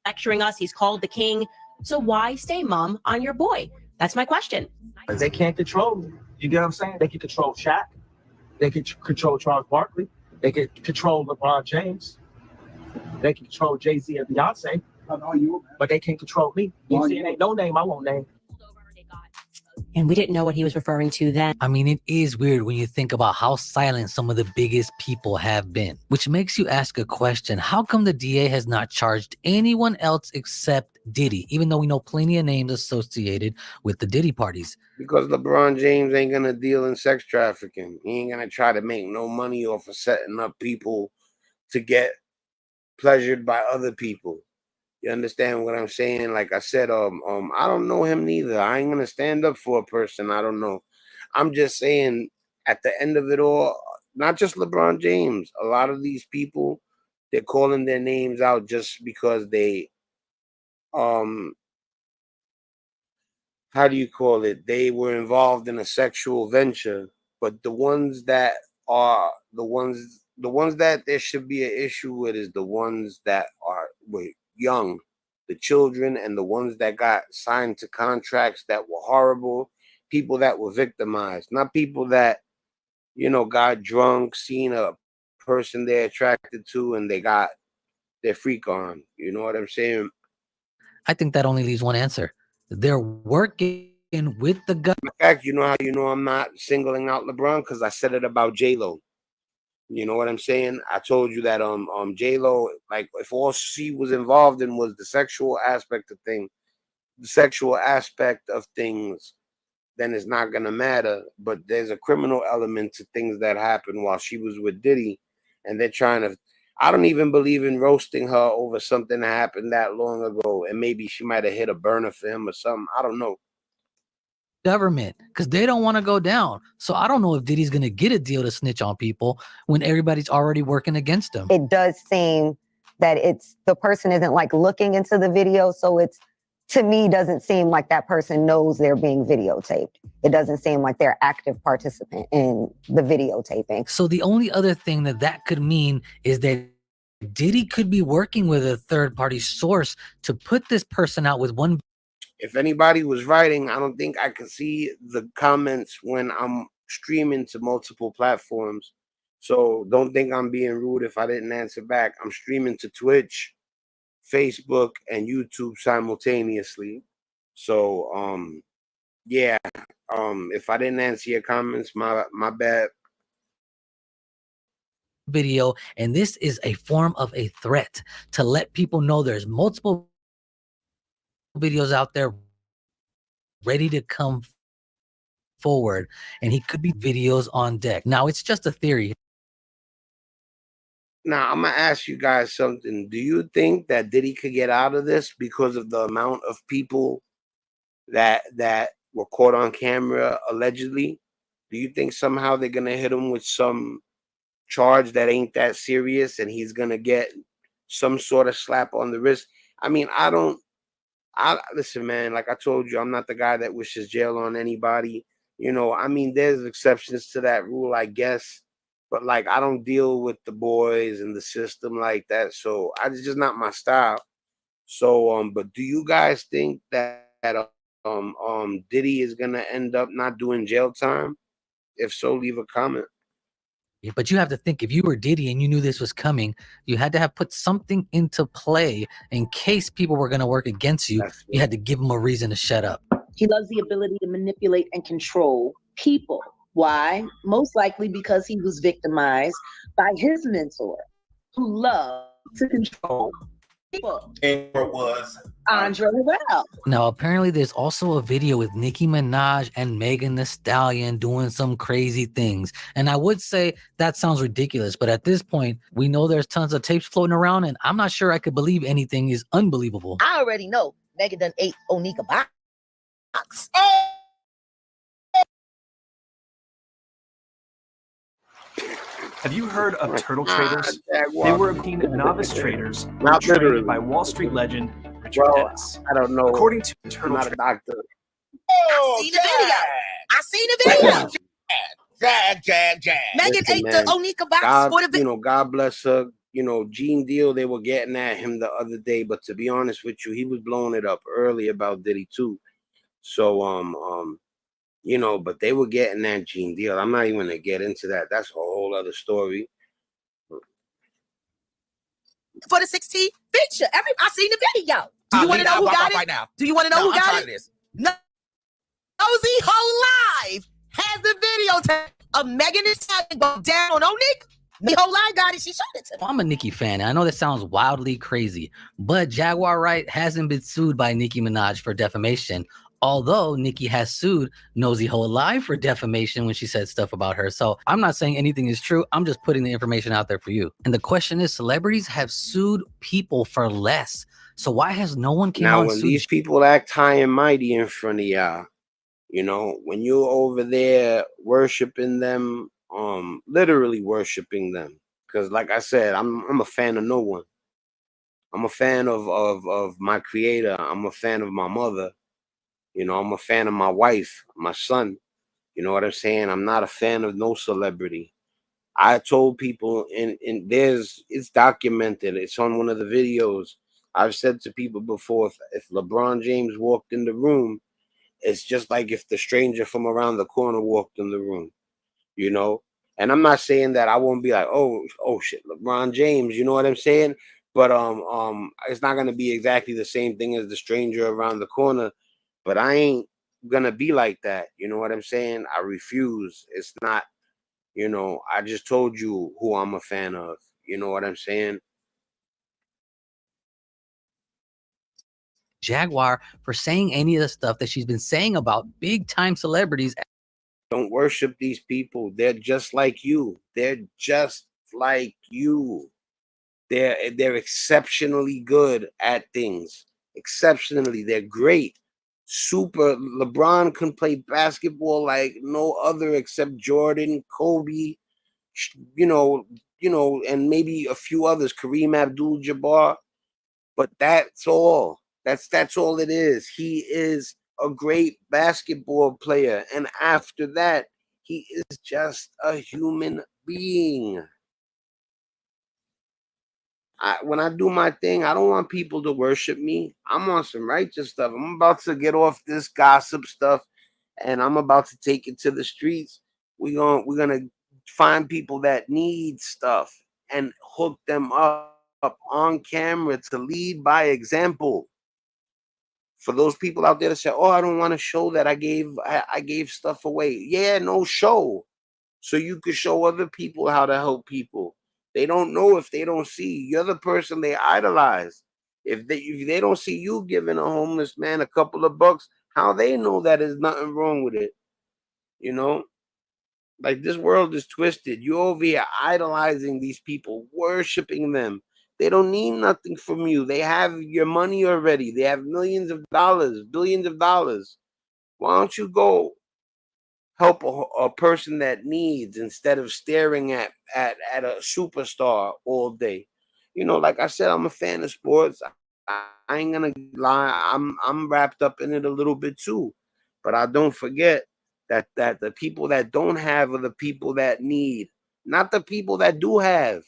lecturing us. He's called the king. So why stay mum on your boy? That's my question. They can't control you. You get what I'm saying? They can control Shaq. They can control Charles Barkley. They can control LeBron James. They can control Jay-Z and Beyonce. But they can't control me. You see, it ain't no name I won't name. And we didn't know what he was referring to then. I mean, it is weird when you think about how silent some of the biggest people have been, which makes you ask a question. How come the DA has not charged anyone else except Diddy, even though we know plenty of names associated with the Diddy parties? Because LeBron James ain't gonna deal in sex trafficking. He ain't gonna try to make no money off of setting up people to get pleasured by other people. You understand what I'm saying? Like I said, I don't know him neither. I ain't gonna stand up for a person I don't know. I'm just saying, at the end of it all, not just LeBron James, a lot of these people, they're calling their names out just because they, how do you call it? They were involved in a sexual venture. But the ones that are the ones that there should be an issue with is the ones that were young, the children, and the ones that got signed to contracts that were horrible, people that were victimized, not people that, you know, got drunk, seen a person they're attracted to, and they got their freak on. You know what I'm saying? I think that only leaves one answer. They're working with the government. In fact, you know how you know I'm not singling out LeBron? Because I said it about J-Lo. You know what I'm saying? I told you that J-Lo, like, if all she was involved in was the sexual aspect of things, then it's not gonna matter. But there's a criminal element to things that happened while she was with Diddy, and they're trying to. I don't even believe in roasting her over something that happened that long ago, and maybe she might have hit a burner for him or something. I don't know. Government, because they don't want to go down. So I don't know if Diddy's going to get a deal to snitch on people when everybody's already working against him. It does seem that the person isn't like looking into the video. So it's, to me, doesn't seem like that person knows they're being videotaped. It doesn't seem like they're active participant in the videotaping. So the only other thing that could mean is that Diddy could be working with a third party source to put this person out with one. If anybody was writing, I don't think I could see the comments when I'm streaming to multiple platforms. So don't think I'm being rude if I didn't answer back. I'm streaming to Twitch, Facebook, and YouTube simultaneously. So yeah, If I didn't answer your comments, my bad. Video, and this is a form of a threat to let people know there's multiple videos out there ready to come forward, and he could be videos on deck. Now, it's just a theory. Now, I'm gonna ask you guys something. Do you think that Diddy could get out of this because of the amount of people that were caught on camera allegedly? Do you think somehow they're gonna hit him with some charge that ain't that serious and he's gonna get some sort of slap on the wrist? I mean, listen, man, like I told you, I'm not the guy that wishes jail on anybody. You know, I mean, there's exceptions to that rule, I guess. But like, I don't deal with the boys and the system like that. So it's just not my style. So, but do you guys think that Diddy is gonna end up not doing jail time? If so, leave a comment. Yeah, but you have to think, if you were Diddy and you knew this was coming, you had to have put something into play in case people were going to work against you. You had to give them a reason to shut up. He loves the ability to manipulate and control people. Why? Most likely because he was victimized by his mentor, who loved to control people. And it was Andre Harrell. Now, apparently there's also a video with Nicki Minaj and Megan Thee Stallion doing some crazy things. And I would say that sounds ridiculous, but at this point, we know there's tons of tapes floating around, and I'm not sure I could believe anything is unbelievable. I already know Megan done ate Onika box. Have you heard of turtle traders? Jaguar. They were obtained novice traders Not trained literally. by Wall Street legend Richard Well, Dennis. I don't know. According to I'm turtle not a doctor. I seen the video. I seen the video. Jag. Megan Listen, ate man, the Onika box God, for the you know, God bless her. You know, Gene Deal, they were getting at him the other day, but to be honest with you, he was blowing it up early about Diddy too. So, you know, but they were getting that Gene Deal. I'm not even gonna get into that. That's a whole other story. for the 16 feature. I seen the video. Do you want to know who got it? Right now. Do you want to know who got it? No. Nosy Whole Live has the videotape of Megan Thee Stallion go down on Onik. The Whole Live got it. She showed it to me. Well, I'm a Nicki fan. I know that sounds wildly crazy, but Jaguar Wright hasn't been sued by Nicki Minaj for defamation, although Nicki has sued Nosy Whole Live for defamation when she said stuff about her. So I'm not saying anything is true. I'm just putting the information out there for you. And the question is, celebrities have sued people for less. So why has no one came out Now, and when sued these people act high and mighty in front of y'all, you know, when you're over there worshiping them, literally worshiping them, because like I said, I'm a fan of no one. I'm a fan of my creator. I'm a fan of my mother. You know, I'm a fan of my wife, my son. You know what I'm saying? I'm not a fan of no celebrity. I told people, and it's documented. It's on one of the videos. I've said to people before, if LeBron James walked in the room, it's just like if the stranger from around the corner walked in the room, you know? And I'm not saying that I won't be like, oh shit, LeBron James, you know what I'm saying? But it's not gonna be exactly the same thing as the stranger around the corner. But I ain't gonna be like that. You know what I'm saying? I refuse. It's not, you know, I just told you who I'm a fan of. You know what I'm saying? Jaguar for saying any of the stuff that she's been saying about big time celebrities. Don't worship these people. They're just like you. They're just like you. They're exceptionally good at things. Exceptionally, they're great. Super. LeBron can play basketball like no other except Jordan, Kobe, you know, and maybe a few others, Kareem Abdul-Jabbar. But that's all. That's all it is. He is a great basketball player, and after that, he is just a human being. When I do my thing, I don't want people to worship me. I'm on some righteous stuff. I'm about to get off this gossip stuff, and I'm about to take it to the streets. We're gonna find people that need stuff and hook them up on camera to lead by example. For those people out there that say, "Oh, I don't want to show that I gave stuff away." Yeah, no, show, so you could show other people how to help people. They don't know if they don't see. You're the person they idolize. If they don't see you giving a homeless man a couple of bucks, how they know that there's nothing wrong with it? You know, like this world is twisted. You over here idolizing these people, worshiping them. They don't need nothing from you. They have your money already. They have millions of dollars, billions of dollars. Why don't you go help a person that needs instead of staring at a superstar all day? You know, like I said, I'm a fan of sports. I ain't gonna lie. I'm wrapped up in it a little bit too, but I don't forget that the people that don't have are the people that need, not the people that do have.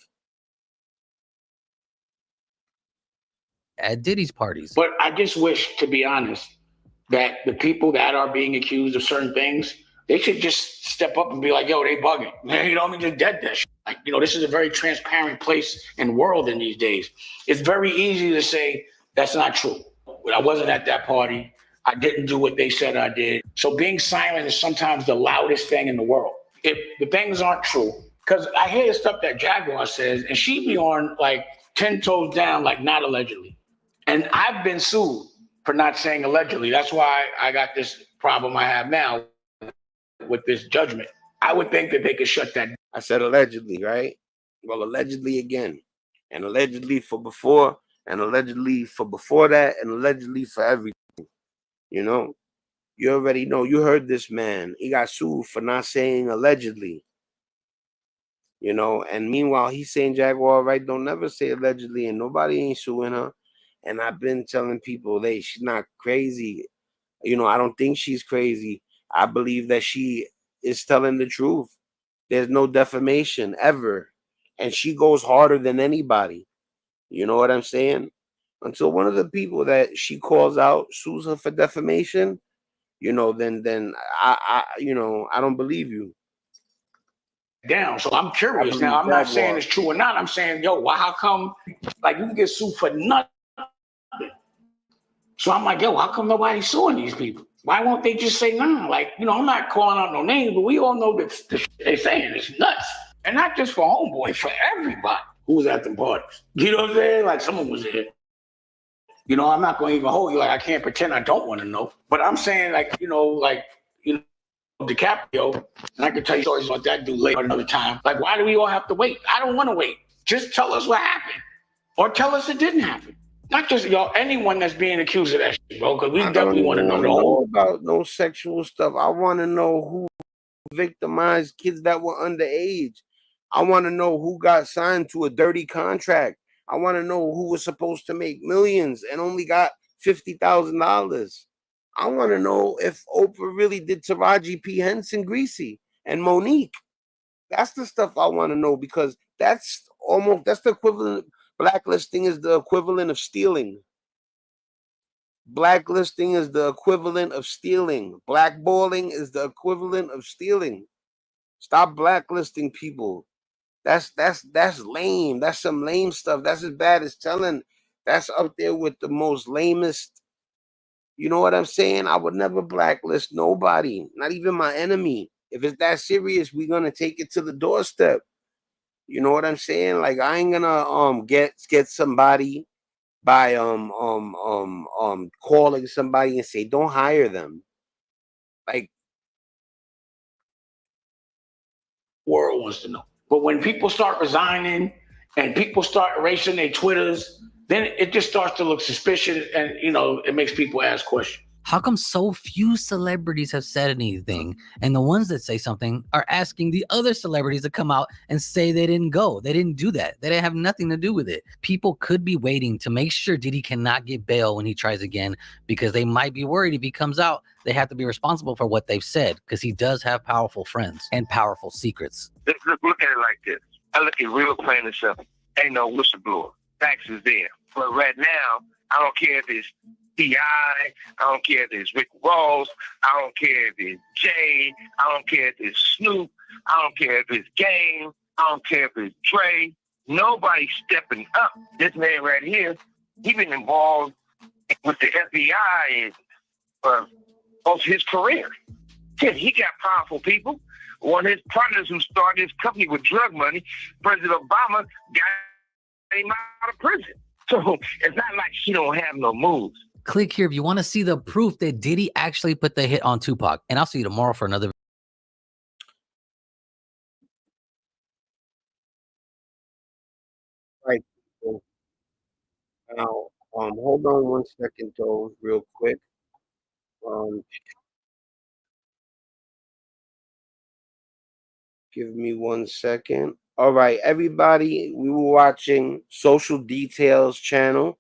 At Diddy's parties. But I just wish, to be honest, that the people that are being accused of certain things, they should just step up and be like, yo, they bugging. Man, you know what I mean? Just dead that shit. Like, you know, this is a very transparent place and world in these days. It's very easy to say that's not true. I wasn't at that party. I didn't do what they said I did. So being silent is sometimes the loudest thing in the world. If the things aren't true, because I hear the stuff that Jaguar says, and she be on like 10 toes down, like not allegedly. And I've been sued for not saying allegedly. That's why I got this problem I have now with this judgment. I would think that they could shut that down. I said allegedly, right? Well, allegedly again, and allegedly for before, and allegedly for before that, and allegedly for everything. You know, you already know. You heard this man. He got sued for not saying allegedly. You know, and meanwhile, he's saying Jaguar, right? Don't never say allegedly, and nobody ain't suing her. And I've been telling people, she's not crazy. You know, I don't think she's crazy. I believe that she is telling the truth. There's no defamation ever. And she goes harder than anybody. You know what I'm saying? Until one of the people that she calls out sues her for defamation, you know, then I don't believe you. Down. So I'm curious now. I'm not saying it's true or not. I'm saying, yo, why? How come? Like you can get sued for nothing. So I'm like, yo, how come nobody's suing these people? Why won't they just say nah? Like, you know, I'm not calling out no names, but we all know that the shit they're saying is nuts. And not just for Homeboy, for everybody who was at the parties. You know what I'm saying? Like someone was there. You know, I'm not going to even hold you. Like, I can't pretend I don't want to know. But I'm saying, like, DiCaprio, and I can tell you stories about that dude later another time. Like, why do we all have to wait? I don't want to wait. Just tell us what happened. Or tell us it didn't happen. Not just anyone that's being accused of that shit, bro, because we definitely want to know the whole about no sexual stuff. I want to know who victimized kids that were underage. I want to know who got signed to a dirty contract. I want to know who was supposed to make millions and only got $50,000. I want to know if Oprah really did Taraji P. Henson Greasy and Monique. That's the stuff I want to know, because that's the equivalent. Blacklisting is the equivalent of stealing. Blacklisting is the equivalent of stealing. Blackballing is the equivalent of stealing. Stop blacklisting people. That's lame. That's some lame stuff. That's as bad as telling. That's up there with the most lamest. You know what I'm saying? I would never blacklist nobody, not even my enemy. If it's that serious, we're gonna take it to the doorstep. You know what I'm saying? Like, I ain't gonna get somebody by calling somebody and say don't hire them. Like, world wants to know. But when people start resigning and people start erasing their Twitters, then it just starts to look suspicious, and it makes people ask questions. How come so few celebrities have said anything, and the ones that say something are asking the other celebrities to come out and say they didn't go, they didn't do that, they didn't have nothing to do with it? People could be waiting to make sure Diddy cannot get bail when he tries again, because they might be worried if he comes out, they have to be responsible for what they've said, because he does have powerful friends and powerful secrets. Let's look at it like this. I look at real plain and simple. Ain't no whistleblower. Facts is there. But right now, I don't care if it's T.I., I don't care if it's Rick Ross, I don't care if it's Jay, I don't care if it's Snoop, I don't care if it's Game, I don't care if it's Dre. Nobody's stepping up. This man right here, he been involved with the FBI of his career. He got powerful people. One of his partners who started his company with drug money, President Obama, got him out of prison. So it's not like she don't have no moves. Click here if you want to see the proof that Diddy actually put the hit on Tupac. And I'll see you tomorrow for another. Right. So now, hold on 1 second, though, real quick. Give me 1 second. All right, everybody, we were watching Social Details channel.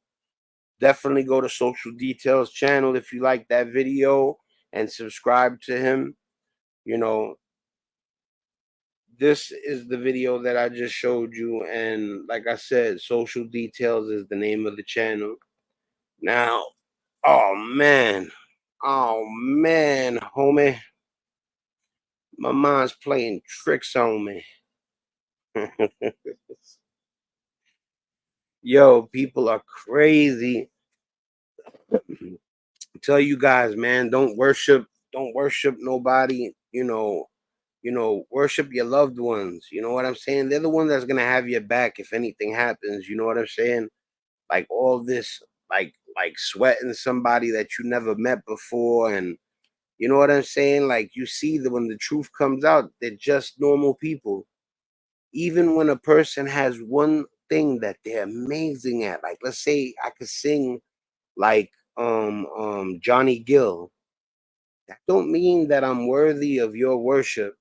Definitely go to Social Details channel if you like that video and subscribe to him. You know, this is the video that I just showed you. And like I said, Social Details is the name of the channel. Now, oh man, homie. My mind's playing tricks on me. Yo, people are crazy. Tell you guys, man, don't worship nobody, worship your loved ones. You know what I'm saying? They're the one that's gonna have your back if anything happens. You know what I'm saying? Like all this, like sweating somebody that you never met before, and you know what I'm saying? Like you see that when the truth comes out, they're just normal people. Even when a person has one thing that they're amazing at, like let's say I could sing like Johnny Gill. That don't mean that I'm worthy of your worship.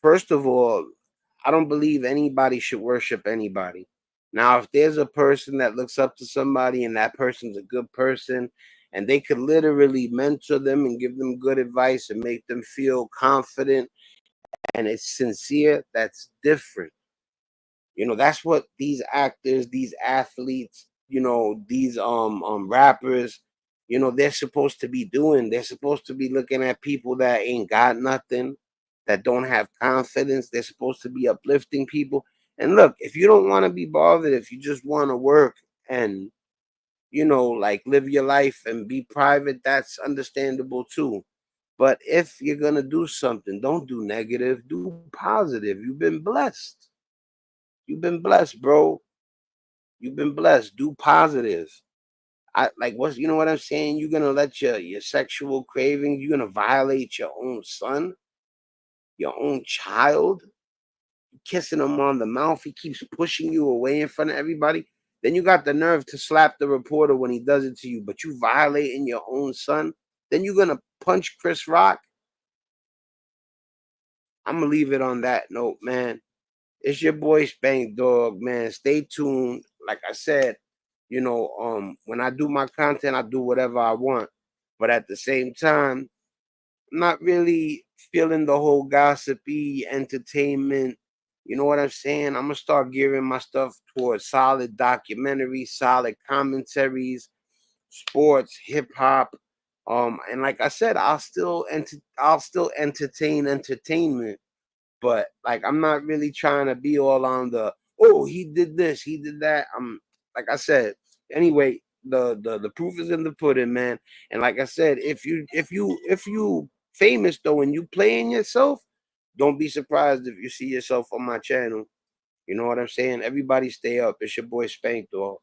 First of all, I don't believe anybody should worship anybody. Now, if there's a person that looks up to somebody and that person's a good person and they could literally mentor them and give them good advice and make them feel confident and it's sincere, that's different. That's what these actors, these athletes, these rappers, they're supposed to be doing. They're supposed to be looking at people that ain't got nothing, that don't have confidence. They're supposed to be uplifting people. And look, if you don't want to be bothered, if you just want to work and like live your life and be private, that's understandable too. But if you're gonna do something, don't do negative, do positive. You've been blessed. You've been blessed, bro. You've been blessed. Do positive. I like what's you know what I'm saying? You're gonna let your sexual cravings, you're gonna violate your own son, your own child, kissing him on the mouth. He keeps pushing you away in front of everybody. Then you got the nerve to slap the reporter when he does it to you, but you violating your own son. Then you're gonna punch Chris Rock. I'm gonna leave it on that note, man. It's your boy Spank Dog, man. Stay tuned. Like I said, when I do my content, I do whatever I want. But at the same time, I'm not really feeling the whole gossipy entertainment. You know what I'm saying? I'm gonna start gearing my stuff towards solid documentaries, solid commentaries, sports, hip hop. And like I said, I'll still entertain entertainment, but like I'm not really trying to be all on the he did this, he did that. I'm like I said, anyway, the proof is in the pudding, man. And like I said, if you famous though and you playing yourself, don't be surprised if you see yourself on my channel. You know what I'm saying? Everybody stay up. It's your boy Spank Dog.